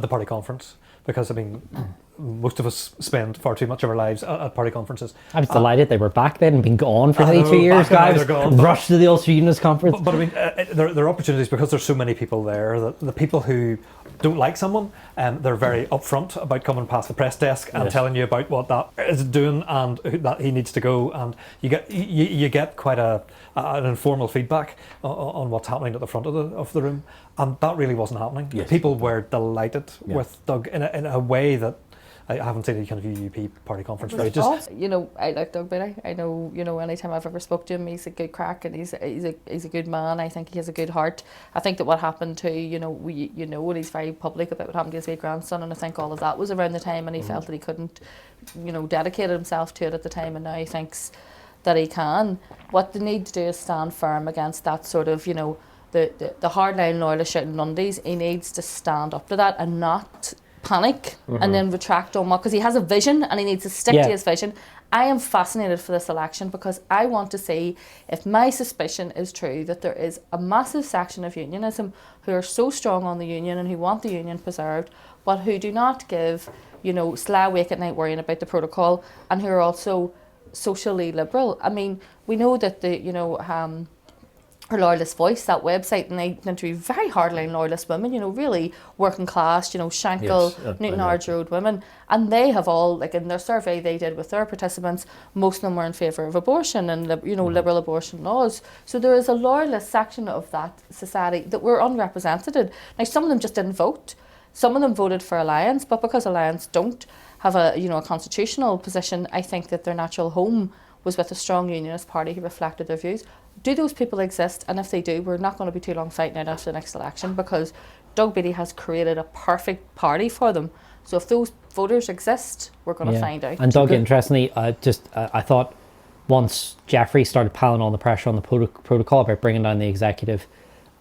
party conference, because most of us spend far too much of our lives at party conferences. I was delighted they were back then and been gone for 2 years, guys. Rushed to the Ulster Unionist Conference. But there are opportunities, because there's so many people there. The people who don't like someone, they're very upfront about coming past the press desk and telling you about what that is doing and that he needs to go. And you get quite an informal feedback on what's happening at the front of the room, and that really wasn't happening. Yes. People were delighted with Doug in a way that I haven't seen any kind of UUP party conference. But Just also, you know, I like Doug Beattie. I know, you know, anytime I've ever spoke to him, he's a good crack and he's a good man. I think he has a good heart. I think that what happened to, you know, and he's very public about what happened to his great grandson, and I think all of that was around the time, and he felt that he couldn't, you know, dedicate himself to it at the time, and now he thinks that he can. What they need to do is stand firm against that sort of, you know, the hardline loyalist shouting Lundies. He needs to stand up to that and not panic and then retract on what, because he has a vision and he needs to stick to his vision. I am fascinated for this election because I want to see if my suspicion is true, that there is a massive section of unionism who are so strong on the union and who want the union preserved, but who do not give, you know, sly awake at night worrying about the protocol, and who are also socially liberal. I mean, we know that the, you know, her Loyalist Voice, that website, and they interview very hardline loyalist women, you know, really working class, you know, Shankill, Newton Ards Road women, and they have all, like in their survey they did with their participants, most of them were in favour of abortion and, you know, liberal abortion laws. So there is a loyalist section of that society that were unrepresented. Now, some of them just didn't vote. Some of them voted for Alliance, but because Alliance don't have a, you know, a constitutional position, I think that their natural home was with a strong unionist party who reflected their views. Do those people exist? And if they do, we're not going to be too long fighting it after the next election, because Doug Beattie has created a perfect party for them. So if those voters exist, we're going to find out. And Doug, interestingly, I thought once Jeffrey started piling on the pressure on the protocol about bringing down the executive,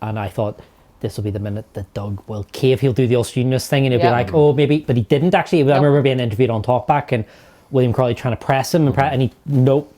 and I thought this will be the minute that Doug will cave. He'll do the Ulster Unionist thing and he'll be like, oh, maybe, but he didn't actually. I remember being interviewed on Talkback and William Crawley trying to press him, and he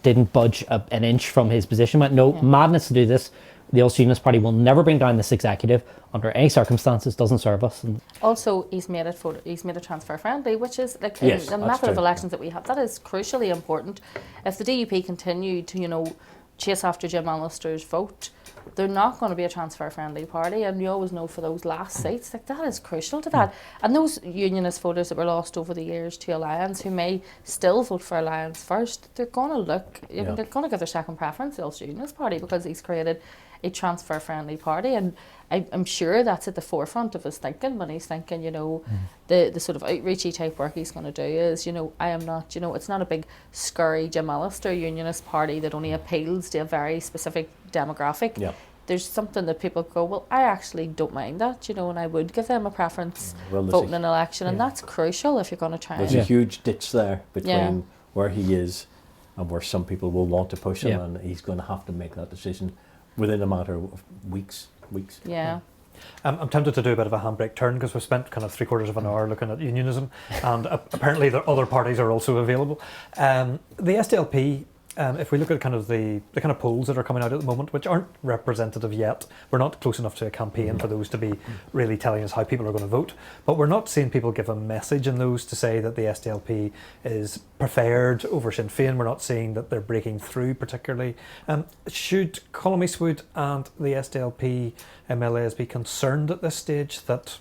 didn't budge an inch from his position. Went, madness to do this. The Ulster Unionist Party will never bring down this executive under any circumstances. Doesn't serve us. And also, he's made it transfer friendly, which is like in the method of elections that we have. That is crucially important. If the DUP continue to, you know, chase after Jim Allister's vote, they're not going to be a transfer-friendly party, and you always know for those last seats, like that is crucial to that. And those unionist voters that were lost over the years to Alliance, who may still vote for Alliance first, they're going to look, they're going to give their second preference to the Ulster Unionist Party, because he's created a transfer-friendly party, and I'm sure that's at the forefront of his thinking when he's thinking, you know, the sort of outreachy type work he's going to do is, you know, I am not, you know, it's not a big scurry Jim Allister Unionist Party that only appeals to a very specific demographic. There's something that people go, well, I actually don't mind that, you know, and I would give them a preference voting in an election, and that's crucial if you're going to try. There's a huge ditch there between where he is and where some people will want to push him, and he's going to have to make that decision within a matter of weeks. I'm tempted to do a bit of a handbrake turn, because we've spent kind of 3/4 of an hour looking at unionism, and apparently the other parties are also available. The SDLP, if we look at kind of the kind of polls that are coming out at the moment, which aren't representative yet, we're not close enough to a campaign for those to be really telling us how people are going to vote, but we're not seeing people give a message in those to say that the SDLP is preferred over Sinn Féin. We're not seeing that they're breaking through particularly. Should Colm Eastwood and the SDLP MLAs be concerned at this stage that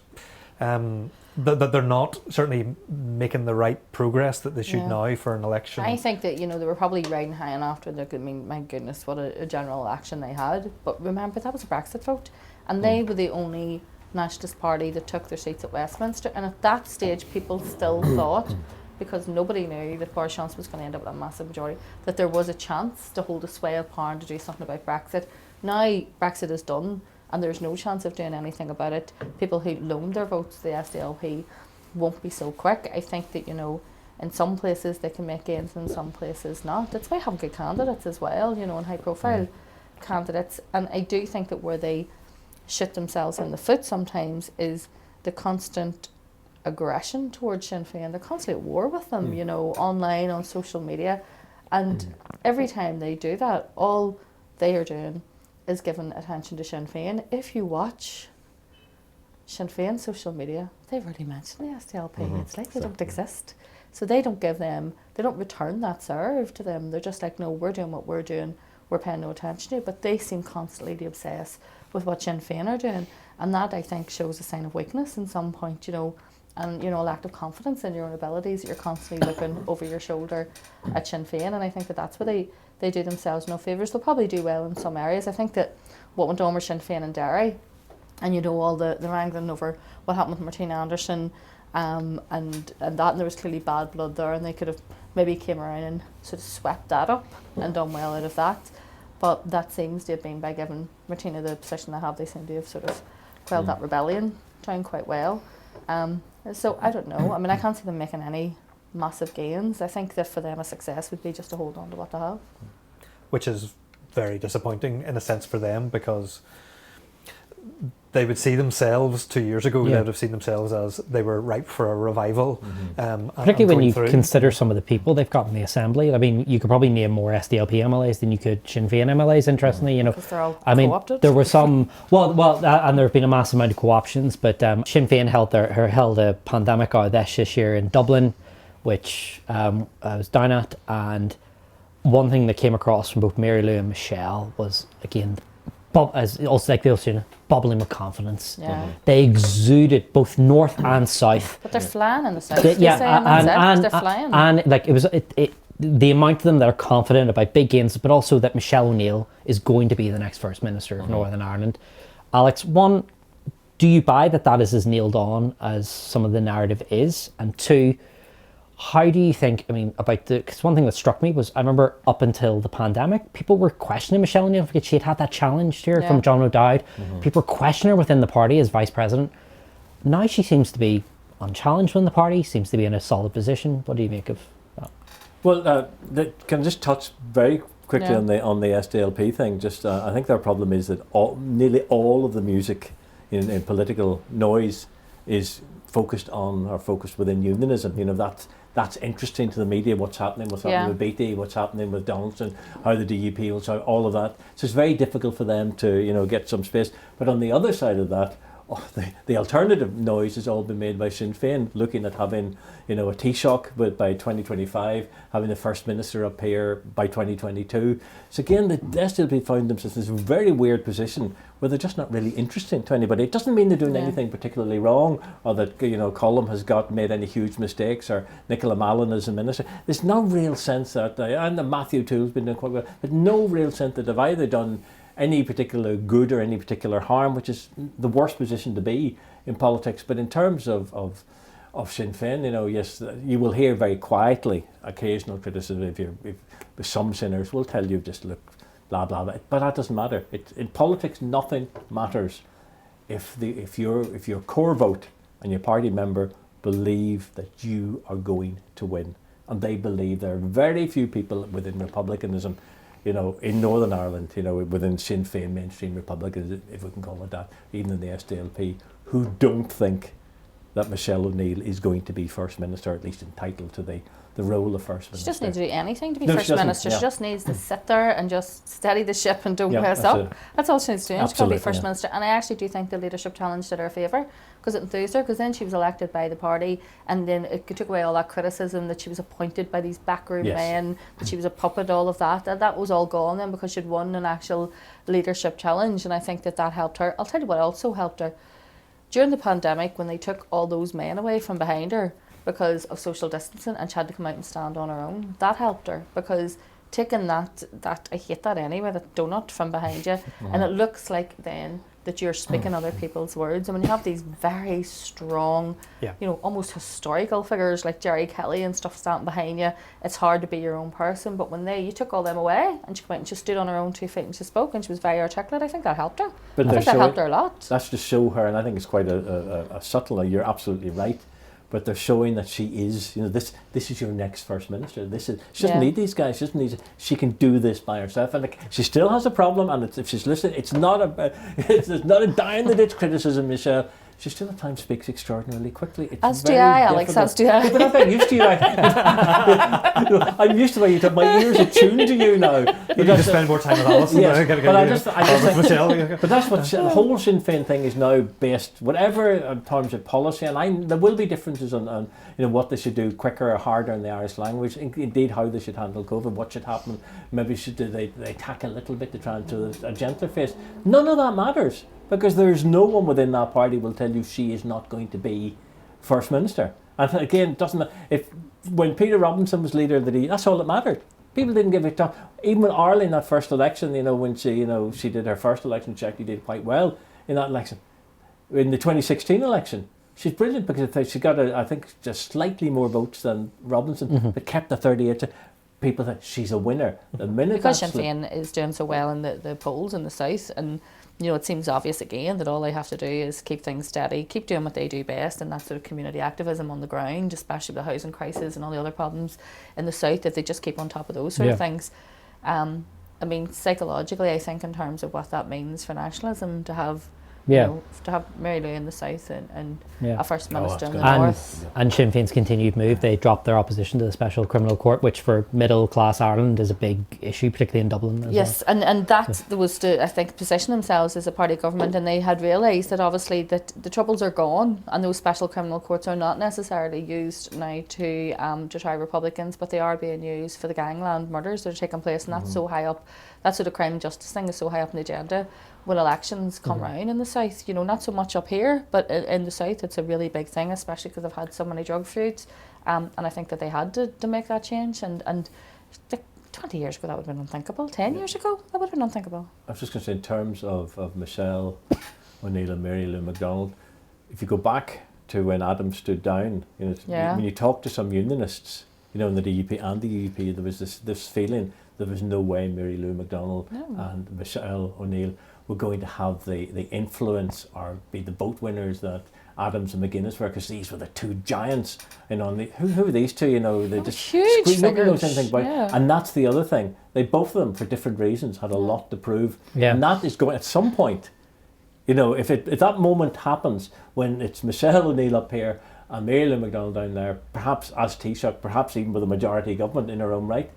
that they're not certainly making the right progress that they should now for an election? I think that, you know, they were probably riding high on after the, I mean, my goodness, what a general election they had. But remember, that was a Brexit vote, and they were the only nationalist party that took their seats at Westminster. And at that stage, people still thought, because nobody knew that Boris Johnson was going to end up with a massive majority, that there was a chance to hold a sway of power and to do something about Brexit. Now Brexit is done, and there's no chance of doing anything about it. People who loaned their votes to the SDLP won't be so quick. I think that, you know, in some places they can make gains, in some places not. That's why having good candidates as well, you know, and high profile candidates. And I do think that where they shoot themselves in the foot sometimes is the constant aggression towards Sinn Féin. They're constantly at war with them, you know, online, on social media. And every time they do that, all they are doing is giving attention to Sinn Féin. If you watch Sinn Féin social media, they rarely mention the SDLP. It's like they don't exist. So they don't return that serve to them. They're just like, no, we're doing what we're doing, we're paying no attention to it. But they seem constantly to obsess with what Sinn Féin are doing. And that, I think, shows a sign of weakness in some point, you know, and, you know, a lack of confidence in your own abilities. You're constantly looking over your shoulder at Sinn Féin, and I think that that's where they do themselves no favours. They'll probably do well in some areas. I think that what went on with Sinn Féin and Derry and you know all the wrangling over what happened with Martina Anderson, and there was clearly bad blood there, and they could have maybe came around and sort of swept that up and done well out of that. But that seems to have been, by giving Martina the position they have, they seem to have sort of quelled that rebellion down quite well. So I don't know. I mean, I can't see them making any massive gains. I think that for them a success would be just to hold on to what they have. Which is very disappointing in a sense for them, because they would see themselves 2 years ago, they would have seen themselves as they were ripe for a revival. Particularly when you consider some of the people they've got in the assembly. I mean, you could probably name more SDLP MLAs than you could Sinn Féin MLAs, interestingly. You know, they're all I mean, co-opted. there were some, and there have been a massive amount of co-options, but Sinn Féin held a pandemic out this year in Dublin, which I was down at, and one thing that came across from both Mary Lou and Michelle was, again, as also like they also bubbling with confidence. Yeah. They exuded both north and south. But they're flying in the south. They're flying. And like it was the amount of them that are confident about big gains, but also that Michelle O'Neill is going to be the next First Minister of Northern Ireland. Alex, one, do you buy that is as nailed on as some of the narrative is? And two, how do you think, I mean, because one thing that struck me was, I remember up until the pandemic, people were questioning Michelle O'Neill because she had that challenge here from John O'Dowd. People were questioning her within the party as Vice President. Now she seems to be unchallenged within the party, seems to be in a solid position. What do you make of that? Well, can I just touch very quickly on the SDLP thing? Just I think their problem is that nearly all of the music in political noise is focused within unionism. You know, that's interesting to the media, what's happening with BT, what's happening with Donaldson, how the DUP will show, all of that. So it's very difficult for them to, you know, get some space. But on the other side of that, the alternative noise has all been made by Sinn Féin, looking at having, you know, a Taoiseach by 2025, having the First Minister up here by 2022. So again, the SDLP found themselves in this very weird position where they're just not really interesting to anybody. It doesn't mean they're doing anything particularly wrong, or that, you know, Colum has made any huge mistakes, or Nicola Mallon is a minister. There's no real sense that, and Matthew O'Toole's been doing quite well, but no real sense that they've either done any particular good or any particular harm, which is the worst position to be in politics. But in terms of Sinn Féin, you know, yes, you will hear very quietly occasional criticism if some sinners will tell you just look, blah blah blah. But that doesn't matter. In politics, nothing matters if your core vote and your party member believe that you are going to win, and they believe. There are very few people within republicanism, you know, in Northern Ireland, you know, within Sinn Féin, mainstream Republicanism, if we can call it that, even in the SDLP, who don't think that Michelle O'Neill is going to be First Minister, at least entitled to the role of First Minister. She doesn't need to do anything to be First Minister. She just needs to sit there and just steady the ship and don't mess up. That's all she needs to do. She can be First Minister. And I actually do think the leadership challenge did her a favour, because it enthused her, because then she was elected by the party, and then it took away all that criticism that she was appointed by these backroom men, that she was a puppet, all of that. That was all gone then, because she'd won an actual leadership challenge, and I think that helped her. I'll tell you what also helped her. During the pandemic, when they took all those men away from behind her because of social distancing, and she had to come out and stand on her own, that helped her, because taking that I hate that anyway, that donut from behind you, and it looks like then that you're speaking other people's words. And when you have these very strong, you know, almost historical figures like Jerry Kelly and stuff standing behind you, it's hard to be your own person. But when you took all them away and she came out and she stood on her own 2 feet and she spoke and she was very articulate, I think that helped her. I think that helped her a lot. That's to show her, and I think it's quite a subtle, you're absolutely right, but they're showing that she is, you know, this is your next First Minister. She doesn't need these guys. She can do this by herself, and she still has a problem. And if she's listening, it's not a die in the ditch criticism, Michelle. She still at times speaks extraordinarily quickly. As do I, Alex, as do I. But I'm not used to you. I'm used to the way you talk. My ears are tuned to you now. You need to spend more time with Alison. Yes, but I just think, Michelle. but that's what the whole Sinn Féin thing is now based, whatever in terms of policy, and there will be differences on you know, what they should do quicker or harder in the Irish language, indeed how they should handle COVID, what should happen, maybe they tack a little bit to try and do a gentler face. None of that matters, because there's no one within that party will tell you she is not going to be First Minister. And again, it doesn't matter. When Peter Robinson was leader of the that's all that mattered. People didn't give a talk. Even when Arlene, that first election, you know, when she did her first election, she actually did quite well in that election. in the 2016 election. She's brilliant because she got, I think, just slightly more votes than Robinson, but kept the 38. People think she's a winner. The minute because Sinn Féin is doing so well in the polls in the south, and it seems obvious again that all they have to do is keep things steady, keep doing what they do best, and that sort of community activism on the ground, especially with the housing crisis and all the other problems in the south, if they just keep on top of those sort of things. I mean, psychologically, I think in terms of what that means for nationalism, to have to have Mary Lou in the south and a First Minister in the north. And Sinn Féin's continued move, they dropped their opposition to the Special Criminal Court, which for middle class Ireland is a big issue, particularly in Dublin as well. And that was to, I think, position themselves as a party government, and they had realised that obviously that the troubles are gone, and those Special Criminal Courts are not necessarily used now to try Republicans, but they are being used for the gangland murders that are taking place, and that's so high up. That sort of crime and justice thing is so high up in the agenda when elections come round in the south. Not so much up here, but in the south it's a really big thing, especially because they've had so many drug feuds, and I think that they had to make that change, and 20 years ago that would have been unthinkable. 10 years ago that would have been unthinkable. I was just going to say, in terms of Michelle O'Neill and Mary Lou McDonald, if you go back to when Adam stood down, when you talk to some unionists, in the DUP and the UUP, there was this feeling there was no way Mary Lou McDonald and Michelle O'Neill were going to have the influence or be the vote winners that Adams and McGuinness were, because these were the two giants. Who are these two? They just huge. Nobody knows anything about. Yeah. And that's the other thing. They both of them, for different reasons, had a lot to prove. Yeah. And that is going at some point. If that moment happens when it's Michelle O'Neill up here and Mary Lou McDonald down there, perhaps as Taoiseach, perhaps even with a majority government in her own right,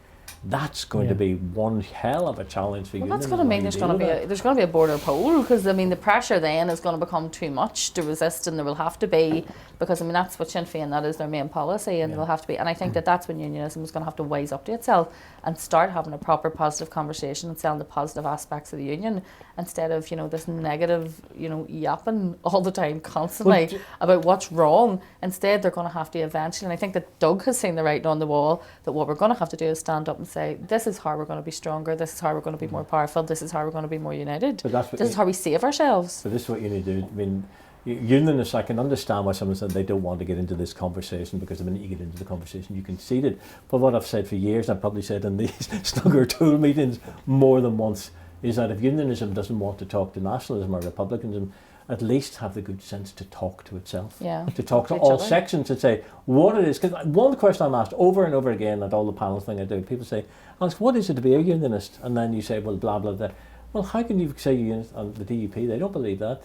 that's going to be one hell of a challenge for you. That's going to mean there's going to be a border poll, because the pressure then is going to become too much to resist, and there will have to be, because that's what Sinn Féin, that is their main policy, and there will have to be, and I think that's when unionism is going to have to wise up to itself and start having a proper positive conversation and selling the positive aspects of the union, instead of this negative yapping all the time constantly about what's wrong. Instead they're going to have to eventually, and I think that Doug has seen the writing on the wall, that what we're going to have to do is stand up and say, this is how we're going to be stronger, this is how we're going to be more powerful, this is how we're going to be more united, this is how we save ourselves. So this is what you need to do. Unionists, I can understand why someone said they don't want to get into this conversation, because the minute you get into the conversation you concede it. But what I've said for years, I've probably said in these Slugger O'Toole meetings more than once, is that if unionism doesn't want to talk to nationalism or republicanism, at least have the good sense to talk to itself. To talk to all sections and say what it is. Because one question I'm asked over and over again at all the panels thing I do, people say, Alex, what is it to be a unionist? And then you say, well, blah, blah, blah. Well, how can you say unionist on the DUP? They don't believe that.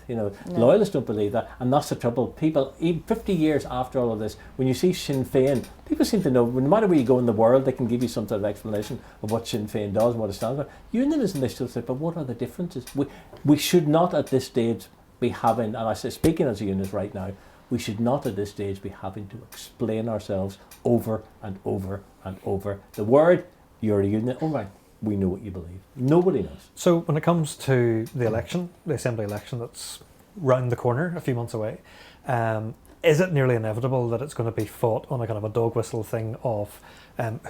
Loyalists don't believe that. And that's the trouble. People, even 50 years after all of this, when you see Sinn Féin, people seem to know, no matter where you go in the world, they can give you some sort of explanation of what Sinn Féin does and what it stands for. Unionism, they still say, but what are the differences? We should not at this stage be having, and I say, speaking as a unionist right now, we should not at this stage be having to explain ourselves over and over and over. The word, you're a unionist, all right, we know what you believe. Nobody knows. So when it comes to the election, the Assembly election that's round the corner, a few months away, is it nearly inevitable that it's going to be fought on a kind of a dog whistle thing of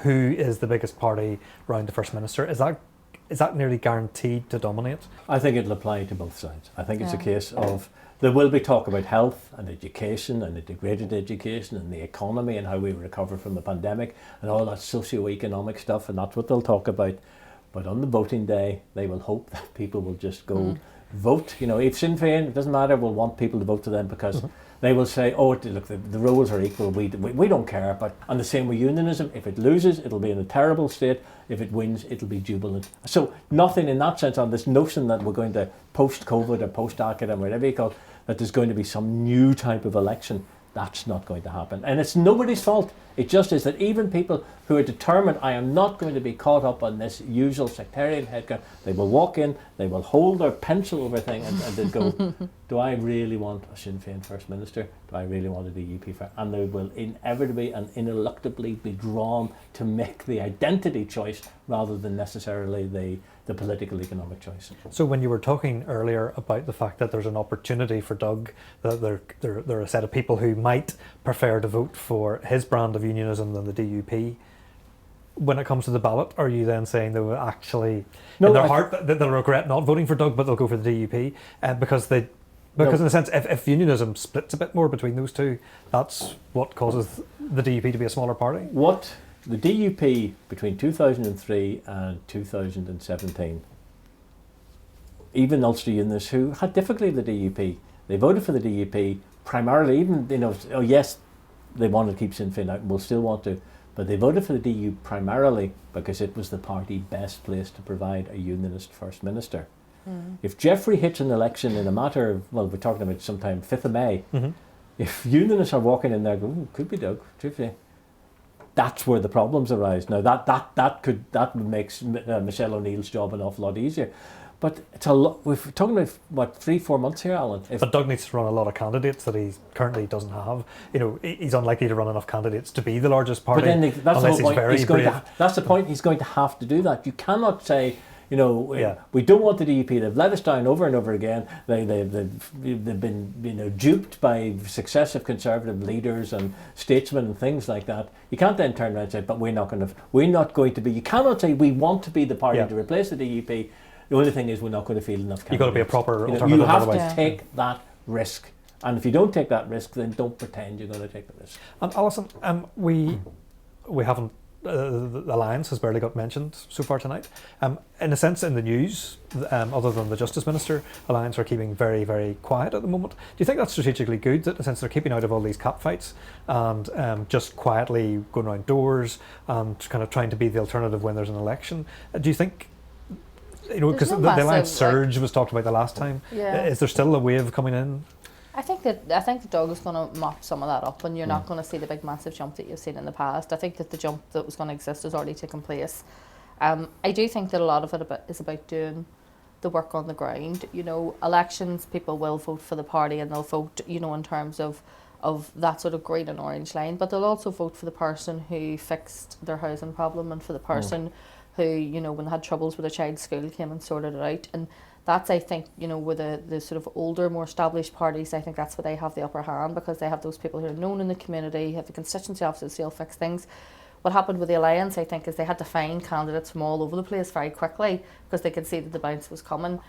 who is the biggest party round the First Minister? Is that nearly guaranteed to dominate? I think it'll apply to both sides. I think it's a case of, there will be talk about health and education and integrated education and the economy and how we recover from the pandemic and all that socio-economic stuff, and that's what they'll talk about. But on the voting day, they will hope that people will just go vote. If Sinn Féin, it doesn't matter, will want people to vote to them because they will say, oh, look, the roles are equal, we don't care. And the same with unionism, if it loses, it'll be in a terrible state. If it wins, it'll be jubilant. So nothing in that sense on this notion that we're going to post-COVID or post-academic, whatever you call it, that there's going to be some new type of election. That's not going to happen. And it's nobody's fault. It just is that even people who are determined, I am not going to be caught up on this usual sectarian headcount, they will walk in, they will hold their pencil over thing and they'll go, do I really want a Sinn Féin First Minister? Do I really want a DUP First? And they will inevitably and ineluctably be drawn to make the identity choice rather than necessarily the political economic choice. So when you were talking earlier about the fact that there's an opportunity for Doug, that there are a set of people who might prefer to vote for his brand of unionism than the DUP, when it comes to the ballot, are you then saying they will actually, in their heart, that they'll regret not voting for Doug, but they'll go for the DUP because they Because in a sense, if unionism splits a bit more between those two, that's what causes the DUP to be a smaller party. What the DUP between 2003 and 2017, even Ulster Unionists who had difficulty with the DUP, they voted for the DUP primarily, even, yes, they wanted to keep Sinn Féin out and will still want to, but they voted for the DU primarily because it was the party best placed to provide a unionist First Minister. If Jeffrey hits an election in a matter of, well, we're talking about sometime 5th of May, if unionists are walking in there going, could be Doug, truthfully, that's where the problems arise. Now that makes Michelle O'Neill's job an awful lot easier. But it's a lot. We're talking about what, 3-4 months here, Alan. But Doug needs to run a lot of candidates that he currently doesn't have. He's unlikely to run enough candidates to be the largest party. But then that's the whole point. That's the point. He's going to have to do that. You cannot say, we don't want the DUP. They've let us down over and over again. They've been duped by successive Conservative leaders and statesmen and things like that. You can't then turn around and say, but we're not going to be. You cannot say we want to be the party to replace the DUP. The only thing is we're not going to field enough candidates. You've got to be a proper alternative. You have to take that risk. And if you don't take that risk, then don't pretend you're going to take the risk. And Alison, we haven't, the Alliance has barely got mentioned so far tonight. In a sense, in the news, other than the Justice Minister, Alliance are keeping very, very quiet at the moment. Do you think that's strategically good, that in a sense they're keeping out of all these cap fights and just quietly going around doors and kind of trying to be the alternative when there's an election? Do you think, because the Alliance surge was talked about the last time, is there still a wave coming in? I think that Doug is going to mop some of that up, and you're not going to see the big massive jump that you've seen in the past. I think that the jump that was going to exist has already taken place. I do think that a lot of it is about doing the work on the ground. Elections, people will vote for the party and they'll vote, in terms of that sort of green and orange line, but they'll also vote for the person who fixed their housing problem and for the person who, when they had troubles with a child's school, came and sorted it out. And that's, I think, with the sort of older, more established parties, I think that's where they have the upper hand, because they have those people who are known in the community, have the constituency offices who'll fix things. What happened with the Alliance, I think, is they had to find candidates from all over the place very quickly because they could see that the bounce was coming.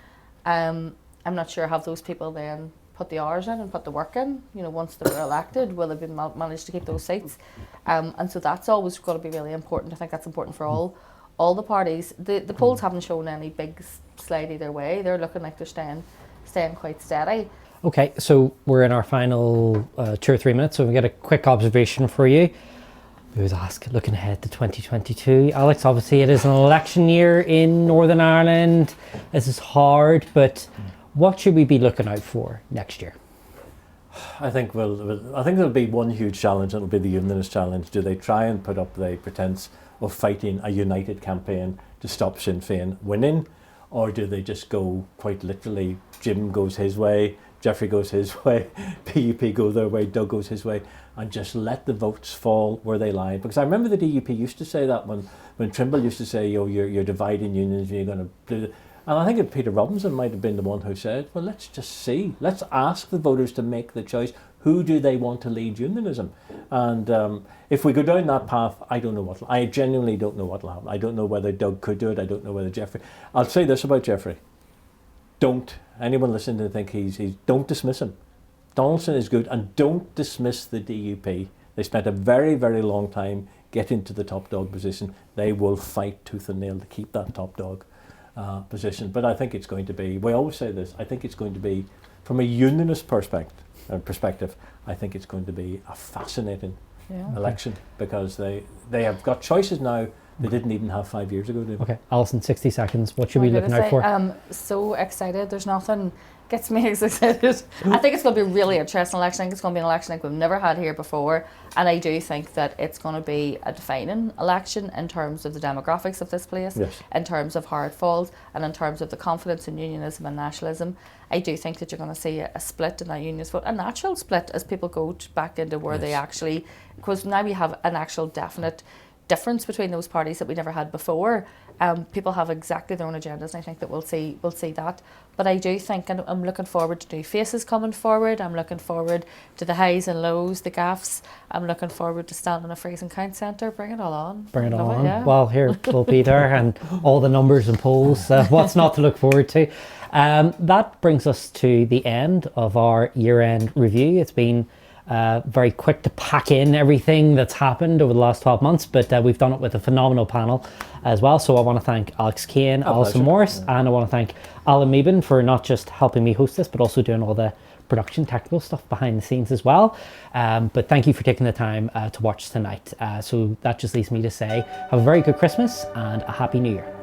I'm not sure, have those people then put the hours in and put the work in, once they were elected? Will they manage to keep those seats? And so that's always going to be really important. I think that's important for all the parties. The polls haven't shown any big slide either way. They're looking like they're staying quite steady. Okay, so we're in our final 2 or 3 minutes, so we get a quick observation for you. We would ask, looking ahead to 2022. Alex, obviously it is an election year in Northern Ireland. This is hard, but what should we be looking out for next year? I think there'll be one huge challenge, and it'll be the Unionist challenge. Do they try and put up the pretense of fighting a united campaign to stop Sinn Féin winning, or do they just go quite literally, Jim goes his way, Jeffrey goes his way, PUP go their way, Doug goes his way, and just let the votes fall where they lie? Because I remember the DUP used to say that when Trimble used to say, you're dividing unions, you're going to do it. And I think that Peter Robinson might have been the one who said, well, let's just see. Let's ask the voters to make the choice. Who do they want to lead unionism? And if we go down that path, I genuinely don't know what will happen. I don't know whether Doug could do it. I don't know whether Jeffrey. I'll say this about Jeffrey. Don't anyone listening to think he's don't dismiss him. Donaldson is good, and don't dismiss the DUP. They spent a very, very long time getting to the top dog position. They will fight tooth and nail to keep that top dog position. But I think it's going to be, we always say this, I think it's going to be, from a unionist perspective, I think it's going to be a fascinating election, because they have got choices now they didn't even have 5 years ago. Okay, Alison, 60 seconds. What should we be looking out for? I'm so excited. There's nothing gets me as excited. I think it's going to be a really interesting election. I think it's going to be an election like we've never had here before. And I do think that it's going to be a defining election in terms of the demographics of this place, in terms of how it falls, and in terms of the confidence in unionism and nationalism. I do think that you're going to see a split in that unionist vote, a natural split as people go back into where they actually, because now we have an actual definite difference between those parties that we never had before. People have exactly their own agendas, and I think that we'll see that. But I do think, and I'm looking forward to new faces coming forward. I'm looking forward to the highs and lows, the gaffes. I'm looking forward to standing in a freezing count centre. Bring it all on. Bring it Love on. yeah. Well, here we'll be there, and all the numbers and polls. What's not to look forward to? That brings us to the end of our year-end review. It's been very quick to pack in everything that's happened over the last 12 months, but we've done it with a phenomenal panel as well. So I want to thank Alex Kane, Allison Morris, and I want to thank Alan Meban for not just helping me host this, but also doing all the production technical stuff behind the scenes as well. But thank you for taking the time to watch tonight. So that just leaves me to say have a very good Christmas and a happy New Year.